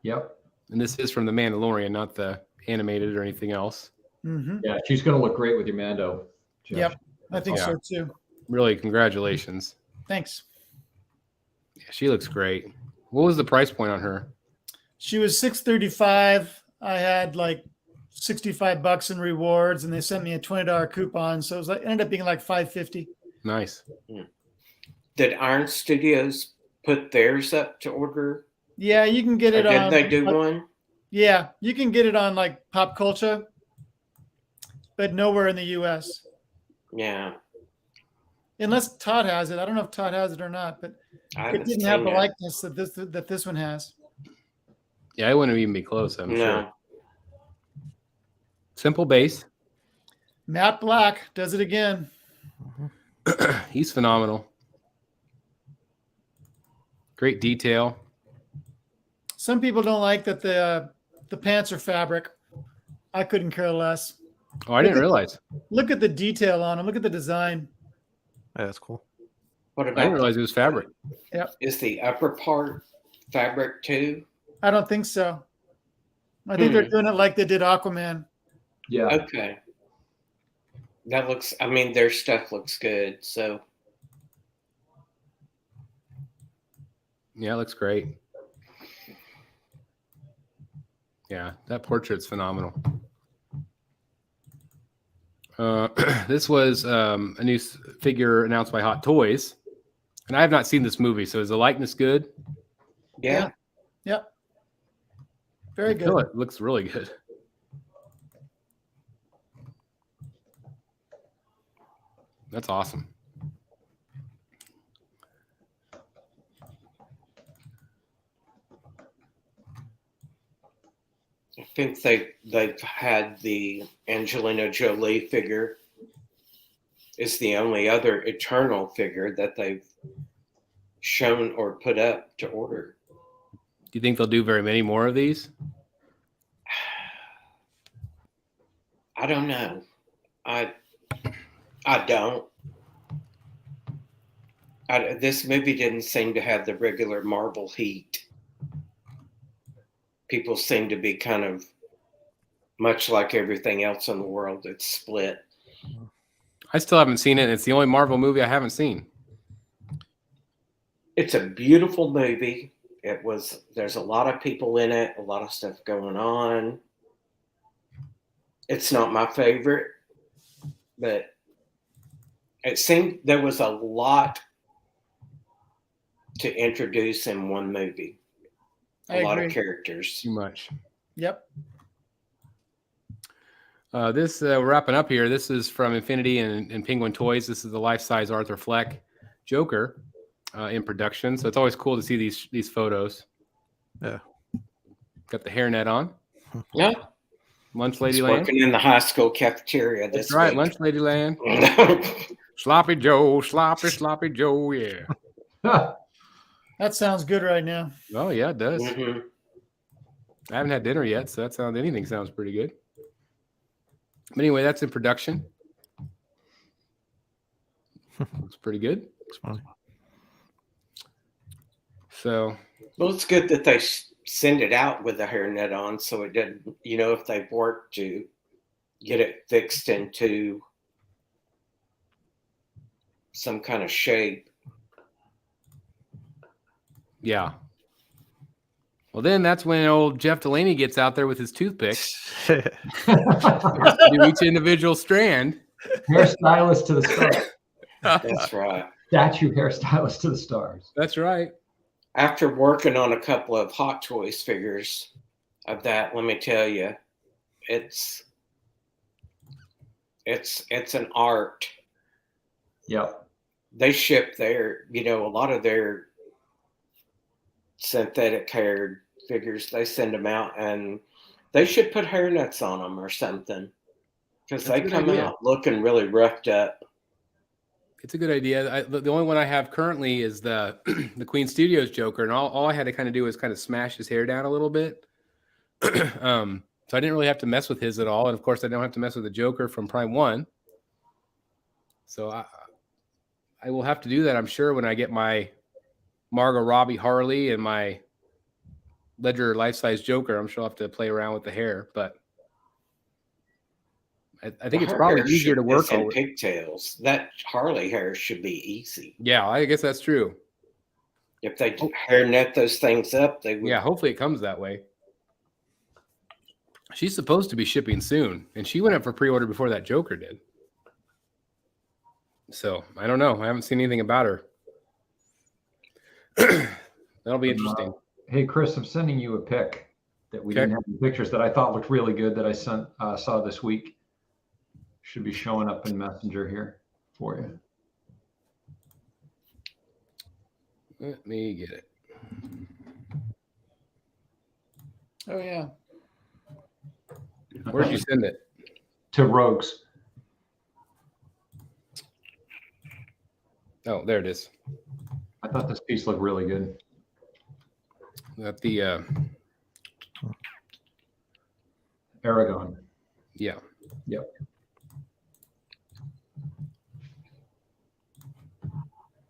Yep. and this is from The Mandalorian, not the animated or anything else. Mm-hmm. Yeah, she's gonna look great with your Mando. Jeff. Yep. I think Yeah. so too. Really, congratulations. Thanks. Yeah, she looks great. What was the price point on her? She was $635. I had like $65 in rewards, and they sent me a $20 coupon, so it was like ended up being like $550. Nice. Did Iron Studios put theirs up to order? Yeah, you can get Or it did on. they do one? Yeah, you can get it on like Pop Culture, but nowhere in the U.S. Yeah. Unless Todd has it. I don't know if Todd has it or not, but I it haven't didn't seen have the it. likeness that this one has. Yeah, it wouldn't even be close, I'm No. sure. Simple base. Matte Black does it again. He's phenomenal. Great detail. Some people don't like that the pants are fabric. I couldn't care less. Oh, I didn't realize. Look at the detail on them. Look at the design. Yeah, that's cool. What I didn't about realize it was fabric. is the upper part fabric too? I don't think so. I think they're doing it like they did Aquaman. Yeah. Okay. That looks, I mean, their stuff looks good. So Yeah, it looks great. Yeah, that portrait's phenomenal. This was a new figure announced by Hot Toys, and I have not seen this movie. So is the likeness good? Yeah. Yep. Very I feel good. it looks really good. That's awesome. I think they've had the Angelina Jolie figure is the only other Eternal figure that they've shown or put up to order. Do you think they'll do very many more of these? I don't know. I don't. This movie didn't seem to have the regular Marvel heat. People seem to be kind of much like everything else in the world. It's split. I still haven't seen it. It's the only Marvel movie I haven't seen. It's a beautiful movie. There's a lot of people in it, a lot of stuff going on. It's not my favorite, but it seemed there was a lot to introduce in one movie. A lot of characters. Too much. Yep. This we're wrapping up here. This is from Infinity and Penguin Toys. This is the life-size Arthur Fleck Joker in production. So it's always cool to see these photos. Yeah. Got the hairnet on. Yeah. Lunch Lady He's Land. working in the high school cafeteria this That's right, week. Lunch Lady Land. Sloppy Joe, sloppy Joe, yeah. That sounds good right now. Oh yeah, it does. Mhm. I haven't had dinner yet, so anything sounds pretty good. But anyway, that's in production. Looks pretty good. Looks funny. So Well, it's good that they send it out with the hairnet on, so it didn't. If they've worked to get it fixed into some kind of shape. yeah. Well, then that's when old Jeff Delaney gets out there with his toothpick. Do each individual strand. Hairstylist to the stars. That's right. Statue hairstylist to the stars. That's right. After working on a couple of Hot Toys figures of that, let me tell you, it's an art. Yep. They ship a lot of their synthetic haired figures. They send them out, and they should put hairnets on them or something, because That's a they good come idea. out looking really roughed up. It's a good idea. The only one I have currently is the Queen Studios Joker, and all I had to kind of do was kind of smash his hair down a little bit. So I didn't really have to mess with his at all, and of course I don't have to mess with the Joker from Prime 1. So I will have to do that, I'm sure, when I get my Margot Robbie Harley and my Ledger life-size Joker. I'm sure I'll have to play around with the hair, but I think it's Her probably hair easier to work is in on. pigtails. That Harley hair should be easy. Yeah, I guess that's true. If they hairnet those things up, they would. Yeah, hopefully it comes that way. She's supposed to be shipping soon, and she went up for pre-order before that Joker did. So I don't know. I haven't seen anything about her. That'll be interesting. Hey, Chris, I'm sending you a pic that we Okay. didn't have in pictures that I thought looked really good that I saw this week. Should be showing up in Messenger here for you. Let me get it. Oh yeah. Where'd you send it? To Rogues. Oh, there it is. I thought this piece looked really good. At the Haragan. yeah. Yep.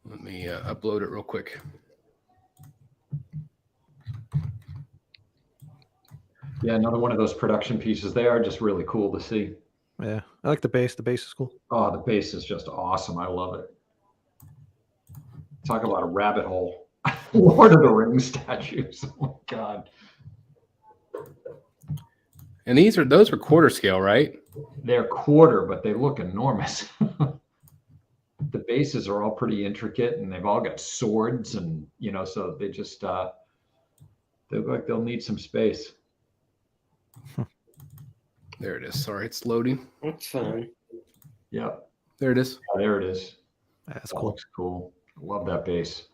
Let me upload it real quick. Yeah, another one of those production pieces. They are just really cool to see. Yeah, I like the base. The base is cool. Oh, the base is just awesome. I love it. Talk about a rabbit hole. Lord of the Rings statues. Oh my God. And those are quarter scale, right? They're quarter, but they look enormous. The bases are all pretty intricate, and they've all got swords, and so they just they look like they'll need some space. There it is. Sorry, it's loading. That's fun. Yep. There it is. Oh, there it is. That's That cool. looks cool. I love that base.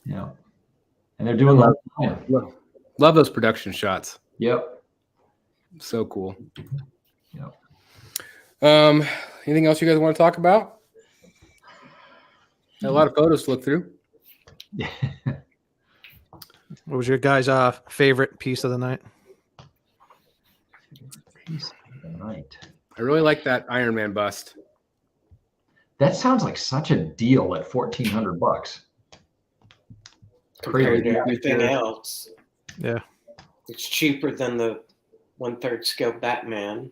Yeah. And they're doing that. Love those production shots. Yep. So cool. Yep. Anything else you guys want to talk about? A lot of photos to look through. What was your guys' favorite piece of the night? Piece of the night. I really like that Iron Man bust. That sounds like such a deal at $1,400. Compared Crazy. to everything else, Yeah. it's cheaper than the 1/3 scale Batman.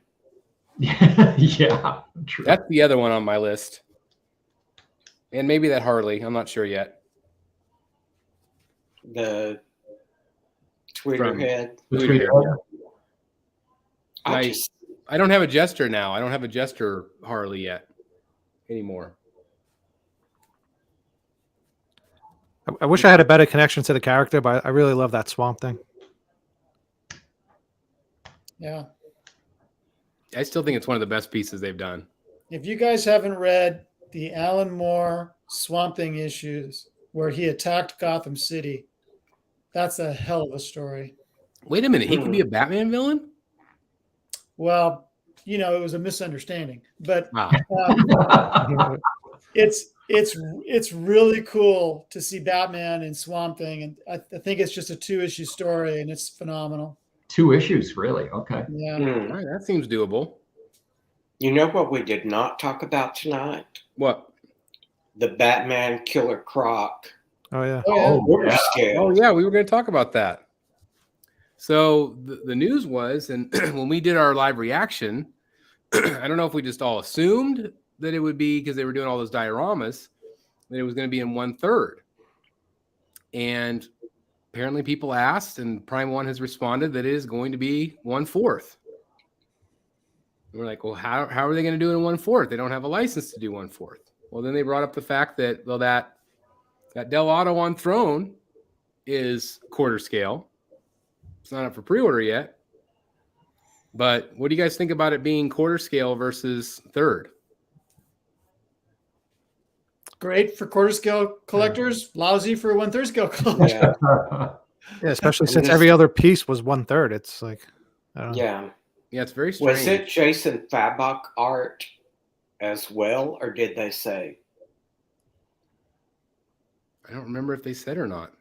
Yeah. True. That's the other one on my list. And maybe that Harley. I'm not sure yet. The Tweeterhead. Tweeterhead. I I don't have a Jester now. I don't have a Jester Harley yet anymore. I wish I had a better connection to the character, but I really love that Swamp Thing. Yeah. I still think it's one of the best pieces they've done. If you guys haven't read the Alan Moore Swamp Thing issues where he attacked Gotham City, that's a hell of a story. Wait a minute. He could be a Batman villain? Well, it was a misunderstanding, but Wow. it's really cool to see Batman and Swamp Thing, and I think it's just a 2-issue story, and it's phenomenal. 2 issues, really? Okay. Yeah. All right, that seems doable. You know what we did not talk about tonight? What? The Batman Killer Croc Oh, yeah. Oh, yeah. quarter yeah. scale. Oh, yeah, we were going to talk about that. So the news was, and when we did our live reaction, I don't know if we just all assumed that it would be because they were doing all those dioramas, that it was going to be in 1/3. And apparently people asked, and Prime One has responded that it is going to be 1/4. We're like, well, how are they going to do it in 1/4? They don't have a license to do 1/4. Well, then they brought up the fact that, well, that Del Auto on Throne is quarter scale. It's not up for pre-order yet. But what do you guys think about it being quarter scale versus third? Great for quarter scale collectors, lousy for 1/3 scale collectors. Yeah. Yeah, especially since every other piece was 1/3. It's like, I don't know. Yeah. Yeah, it's very strange. Was it Jason Fabok art as well, or did they say? I don't remember if they said or not.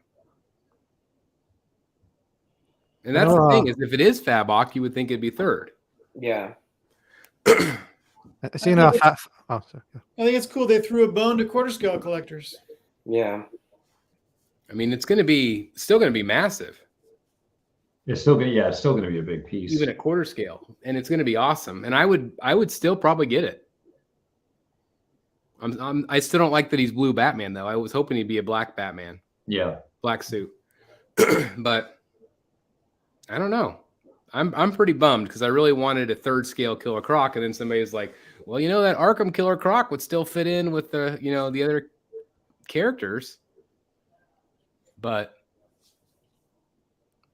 And that's the thing, is if it is Fabok, you would think it'd be third. Yeah. I seen I a think oh, sorry. I think it's cool they threw a bone to quarter scale collectors. Yeah. I mean, it's still going to be massive, It's still gonna be a big piece. even at quarter scale, and it's going to be awesome. And I would still probably get it. I still don't like that he's blue Batman though. I was hoping he'd be a black Batman, Yeah. black suit, but I don't know. I'm pretty bummed because I really wanted a third scale Killer Croc, and then somebody's like, well, that Arkham Killer Croc would still fit in with the the other characters, but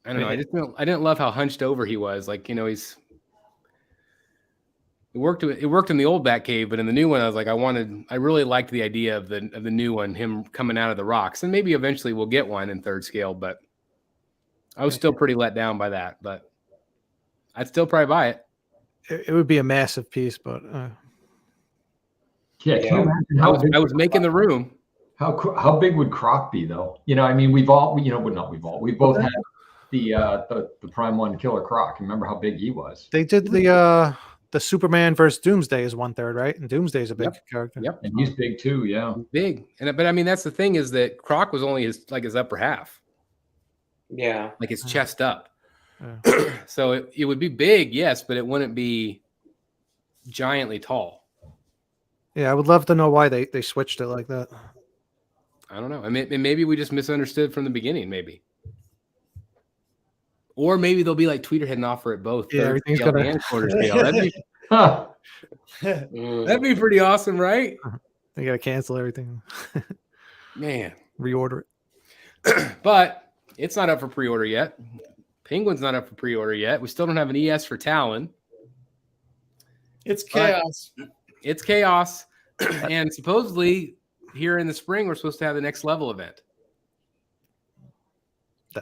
I don't know. I didn't love how hunched over he was. Like, it worked in the old Batcave, but in the new one, I was like, I really liked the idea of the new one, him coming out of the rocks, and maybe eventually we'll get one in third scale, but I was still pretty let down by that, but I'd still probably buy it. It would be a massive piece, but Yeah. Can you imagine I was making the room. how big would Croc be though? I mean, we both had the Prime One Killer Croc. Remember how big he was? they did the Superman versus Doomsday is 1/3, right? And Doomsday is a big character. Yep. And he's big too. Yeah. Big. But I mean, that's the thing, is that Croc was only his upper half, Yeah. like his chest up. Yeah. So it would be big, yes, but it wouldn't be giantly tall. Yeah, I would love to know why they switched it like that. I I don't know. I mean, maybe we just misunderstood from the beginning, maybe. Or maybe they'll be like Tweeterhead and offer it both. Yeah, third everything's scale gonna- and quarter scale. Huh. That'd be pretty awesome, right? They gotta cancel everything, Man. reorder it. But it's not up for pre-order yet. Penguin's not up for pre-order yet. We still don't have an ES for Talon. It's chaos. It's chaos. And supposedly here in the spring, we're supposed to have the next level event.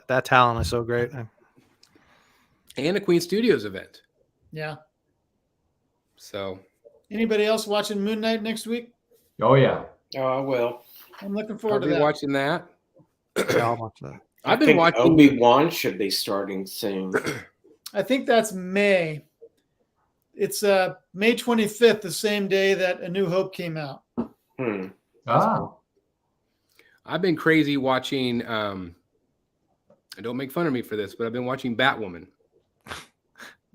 That talent is so great. And a Queen Studios event. Yeah. So Anybody else watching Moon Knight next week? Oh yeah. Oh, I will. I'm looking I'll forward to be that. watching that. Yeah, I'll watch that. I've I been think watching Obi-Wan should be starting soon. I think that's May. It's May 25th, the same day that A New Hope came out. Ah. I've been crazy watching don't make fun of me for this, but I've been watching Batwoman.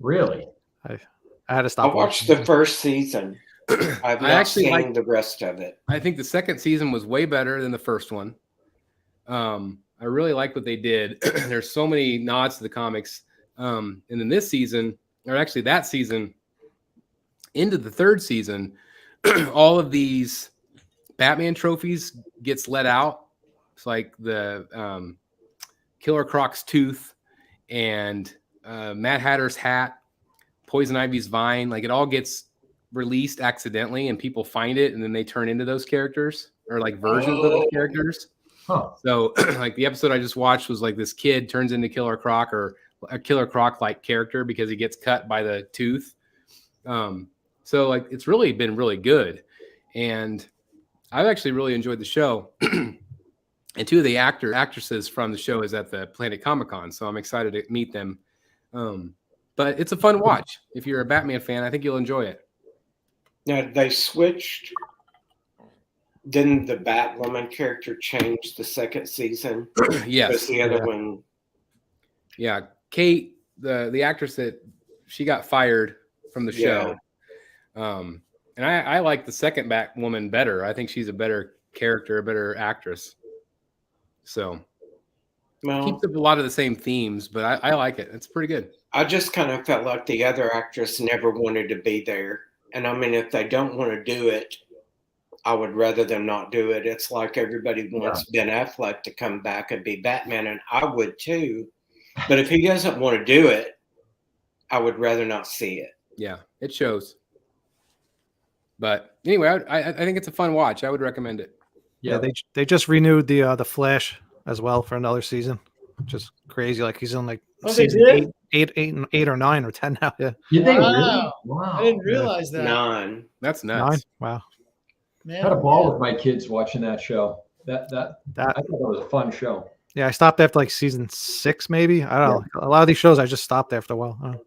Really? I had to I stop. watched watching. the first season. I've I not actually seen like- the rest of it. I think the second season was way better than the first one. I really like what they did. There's so many nods to the comics. And then this season, or actually that season, into the third season, all of these Batman trophies gets let out. It's like the Killer Croc's tooth and Mad Hatter's hat, Poison Ivy's vine. Like it all gets released accidentally and people find it and then they turn into those characters or like versions of those characters. Huh. So like the episode I just watched was like this kid turns into Killer Croc or a Killer Croc like character because he gets cut by the tooth. So like it's really been really good. And I've actually really enjoyed the show. And two of the actresses from the show is at the Planet Comic-Con. So I'm excited to meet them. But it's a fun watch. If you're a Batman fan, I think you'll enjoy it. Now they switched. Didn't the Batwoman character change the second season? Because Yes. the other one. Yeah. Kate, the actress that she got fired from the show. And I like the second Batwoman better. I think she's a better character, a better actress. So Well, keeps up a lot of the same themes, but I like it. It's pretty good. I just kind of felt like the other actress never wanted to be there. And I mean, if they don't want to do it, I would rather them not do it. It's like everybody wants Ben Affleck to come back and be Batman, and I would too. But if he doesn't want to do it, I would rather not see it. Yeah, it shows. But anyway, I think it's a fun watch. I would recommend it. Yeah, they just renewed the Flash as well for another season, which is crazy. Like he's on like they season did? eight or 9 or 10 now. Yeah, Did they really? Wow. Wow. I didn't realize that. 9. That's nuts. 9. Wow. Man, I had a ball with my kids watching that show. That I That thought that was a fun show. yeah, I stopped after like season 6 maybe. I don't know. A lot of these shows I just stopped after a while. I don't know.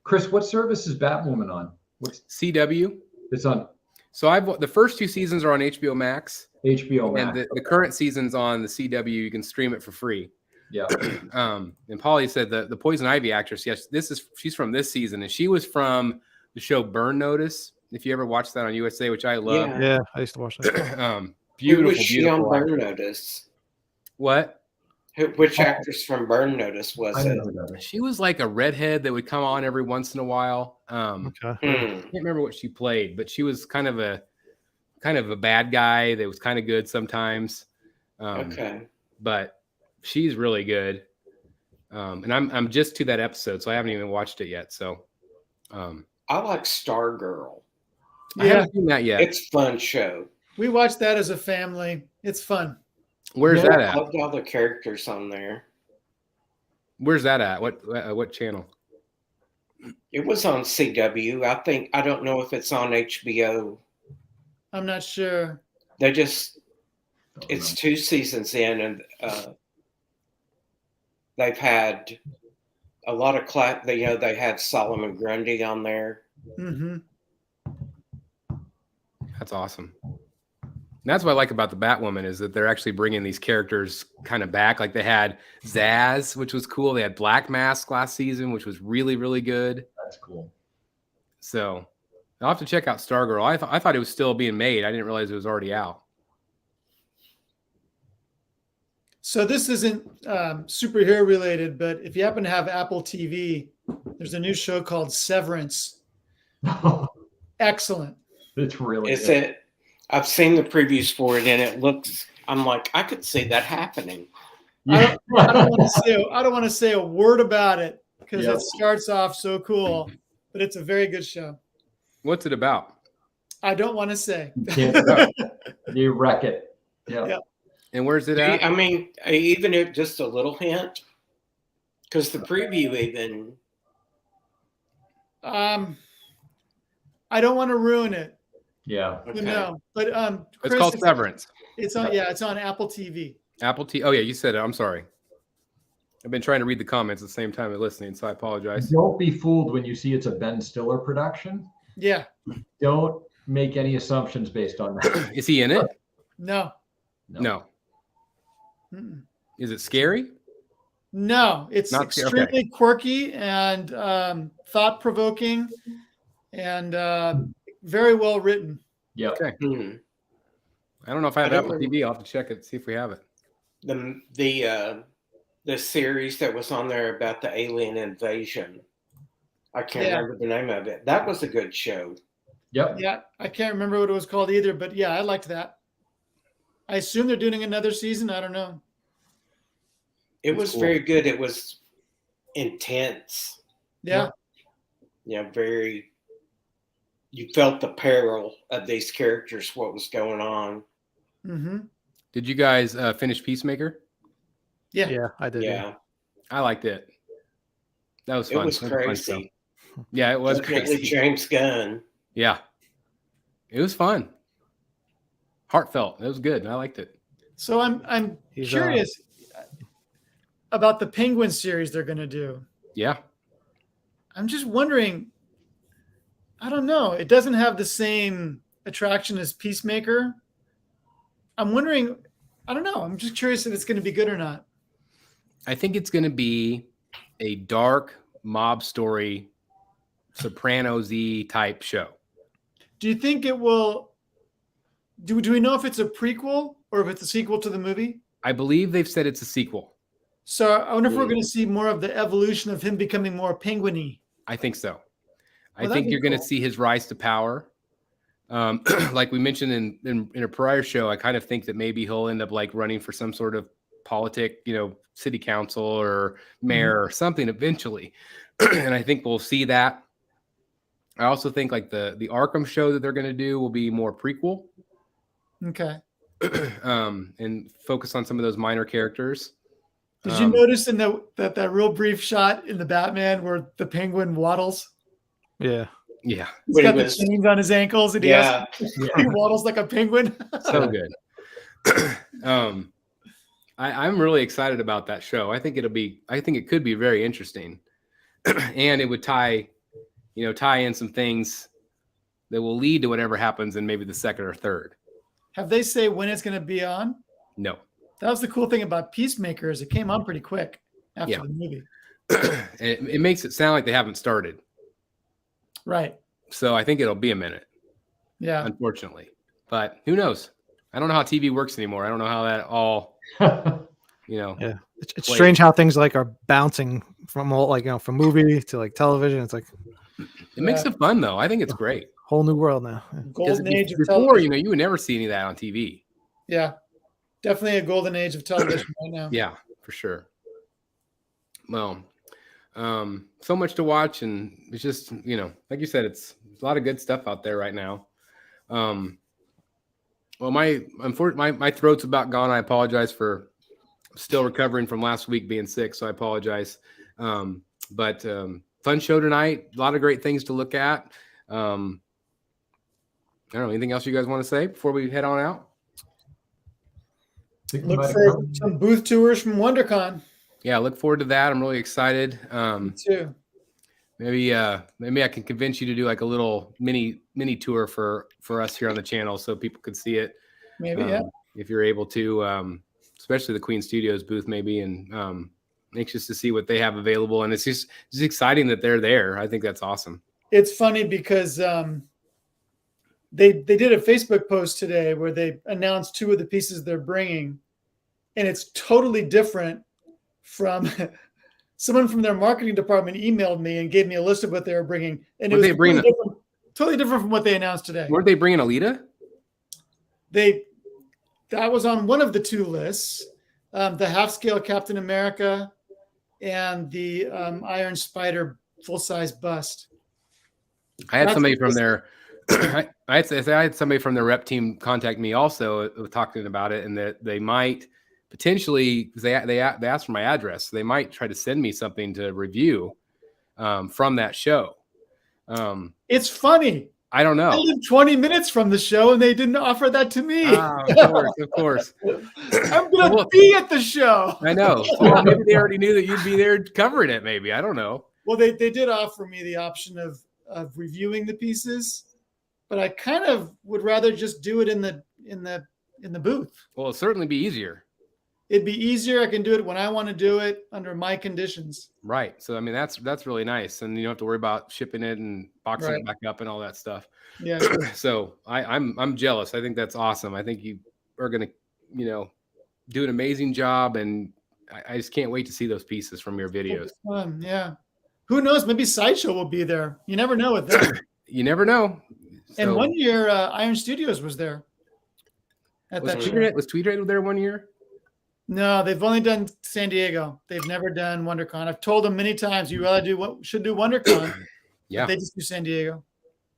Chris, what service is Batwoman on? What's CW. it's on So the first 2 seasons are on HBO Max, HBO Max. and the current season's on the CW. You can stream it for free. Yeah. And Polly said the Poison Ivy actress, yes, she's from this season, and she was from the show Burn Notice. If you ever watched that on USA, which I love. Yeah. Yeah, I used to watch that. Who Beautiful, was she on beautiful. Burn actress. Notice? What? Which actress from Burn Notice was I it? know that. She was like a redhead that would come on every once in a while. I Okay. can't remember what she played, but she was kind of a bad guy that was kind of good sometimes. Okay. But she's really good. And I'm just to that episode, so I haven't even watched it yet. So I like Stargirl. I haven't seen that yet. It's a fun show. we watched that as a family. It's fun. Where's that I at? loved all the characters on there. Where's that at? What channel? It was on CW. I don't know if it's on HBO. I'm not sure. They just Don't it's know. 2 seasons in, and they've had a lot of they had Solomon Grundy on there. Mm-hmm. That's awesome. And that's what I like about the Batwoman is that they're actually bringing these characters kind of back. Like they had Zaz, which was cool. They had Black Mask last season, which was really, really good. That's cool. So I'll have to check out Stargirl. I thought it was still being made. I didn't realize it was already out. So this isn't superhero related, but if you happen to have Apple TV, there's a new show called Severance. Excellent. It's really Is good. it? I've seen the previews for it, and it looks. I'm like, I could see that happening. Yeah. I don't want to say a word about it because Yep. it starts off so cool, but it's a very good show. What's it about? I don't want to say. You can't- you wreck it. Yeah. Yeah. And where's it at? I mean, even if just a little hint, because the preview even. I don't want to ruin it. Yeah. Okay. No, but It's Chris, called Severance. It's on Apple TV. Apple T. Oh yeah, you said it. I'm sorry. I've been trying to read the comments at the same time as listening, so I apologize. Don't be fooled when you see it's a Ben Stiller production. Yeah. Don't make any assumptions based on that. Is he in it? No. No. Mm-mm. Is it scary? No, it's Not scary, extremely quirky and thought-provoking and very well written. Yeah. Okay. Hmm. I don't know if I have I don't Apple remember. TV. I'll have to check it, see if we have it. The series that was on there about the alien invasion. I can't Yeah. remember the name of it. That was a good show. Yep. Yeah, I can't remember what it was called either, but yeah, I liked that. I assume they're doing another season. I don't know. It That's was cool. very good. It was intense. Yeah. Very. You felt the peril of these characters, what was going on. Mm-hmm. Did you guys finish Peacemaker? Yeah. Yeah, I did. Yeah, I liked it. That was it fun. was That a fun show. crazy. Yeah, it was Definitely crazy. James Gunn. Yeah, it was fun. Heartfelt. It was good. I liked it. So I'm He's, curious about the Penguin series they're going to do. Yeah. I'm just wondering. I don't know. It doesn't have the same attraction as Peacemaker. I'm wondering. I don't know. I'm just curious if it's going to be good or not. I think it's going to be a dark mob story, Sopranos-y type show. Do you think it will? Do we know if it's a prequel or if it's a sequel to the movie? I believe they've said it's a sequel. So I wonder if we're going to see more of the evolution of him becoming more penguin-y. I think so. I Well, that'd think be you're going to cool. see his rise to power. Like we mentioned in a prior show, I kind of think that maybe he'll end up like running for some sort of city council or mayor or something eventually. And I think we'll see that. I also think like the Arkham show that they're going to do will be more prequel. Okay. And focus on some of those minor characters. Did you notice in that real brief shot in the Batman where the penguin waddles? Yeah. Yeah, He's When he got the was- chains on his ankles and he waddles like a penguin. so good. I'm really excited about that show. I think it could be very interesting. And it would tie in some things that will lead to whatever happens in maybe the second or third. Have they say when it's going to be on? No. That was the cool thing about Peacemaker is it came on pretty quick after Yeah. the movie. It makes it sound like they haven't started. Right. So I think it'll be a minute, Yeah. unfortunately. But who knows? I don't know how TV works anymore. I don't know how that all, Yeah. It's Wait. strange how things like are bouncing from all from movie to like television. It's like it makes it fun though. I think it's great. whole new world now. Yeah. Because Golden age of before, television. you would never see any of that on TV. Yeah. Definitely a golden age of television right now. Yeah, for sure. Well, so much to watch, and it's just like you said, it's a lot of good stuff out there right now. Well, my throat's about gone. I apologize for still recovering from last week being sick, so I apologize. But fun show tonight. A lot of great things to look at. I don't know. Anything else you guys want to say before we head on out? Look for some booth tours from WonderCon Yeah, look forward to that. I'm really excited. too. Maybe I can convince you to do like a little mini tour for us here on the channel so people could see it. Maybe, yeah. If you're able to, especially the Queen Studios booth, maybe, and anxious to see what they have available. And it's exciting that they're there. I think that's awesome. It's funny because they did a Facebook post today where they announced two of the pieces they're bringing, and it's totally different from someone from their marketing department emailed me and gave me a list of what they were bringing, and it was totally different from what they announced today. Weren't they bringing Alita? That was on one of the two lists, the half-scale Captain America and the Iron Spider full-size bust. I had somebody from their I had somebody from their rep team contact me also talking about it, and that they might potentially, because they asked for my address, so they might try to send me something to review from that show. It's funny. I don't know. I live 20 minutes from the show, and they didn't offer that to me. Of course. I'm going to be at the show. I know. Well, maybe they already knew that you'd be there covering it. Maybe, I don't know. Well, they did offer me the option of reviewing the pieces, but I kind of would rather just do it in the booth. Well, it'll certainly be easier. It'd be easier. I can do it when I want to do it under my conditions. Right. So I mean, that's really nice, and you don't have to worry about shipping it and boxing it back up and all that stuff. Yeah. So I'm jealous. I think that's awesome. I think you are going to, do an amazing job, and I just can't wait to see those pieces from your videos. Fun. Yeah. Who knows? Maybe Sideshow will be there. You never know with them. You never know. And one year, Iron Studios was there. Was Tweeterhead there one year? No, they've only done San Diego. They've never done WonderCon. I've told them many times, you should do WonderCon. Yeah. They just do San Diego.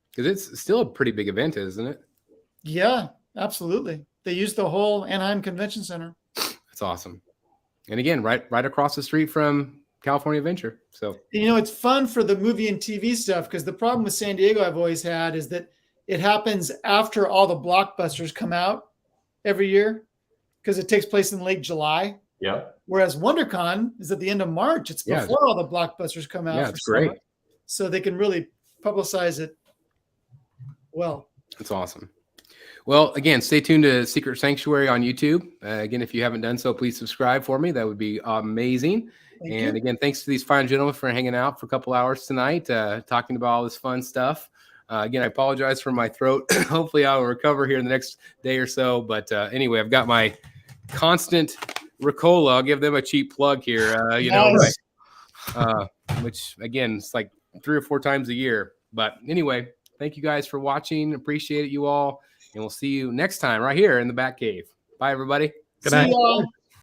Because it's still a pretty big event, isn't it? Yeah, absolutely. They use the whole Anaheim Convention Center. That's awesome. And again, right across the street from California Adventure. So it's fun for the movie and TV stuff, because the problem with San Diego I've always had is that it happens after all the blockbusters come out every year, because it takes place in late July. Yeah. Whereas WonderCon is at the end of March. It's before all the blockbusters come out. Yeah, it's great. So they can really publicize it well. That's awesome. Well, again, stay tuned to Secret Sanctuary on YouTube. Again, if you haven't done so, please subscribe for me. That would be amazing. Thank and you. again, thanks to these fine gentlemen for hanging out for a couple hours tonight, talking about all this fun stuff. Again, I apologize for my throat. Hopefully I'll recover here in the next day or so. But anyway, I've got my constant Ricola. I'll give them a cheap plug here, Nice. which again, it's like 3 or 4 times a year. But anyway, thank you guys for watching. Appreciate it, you all. And we'll see you next time right here in the Bat Cave. Bye, everybody. Good night. See y'all.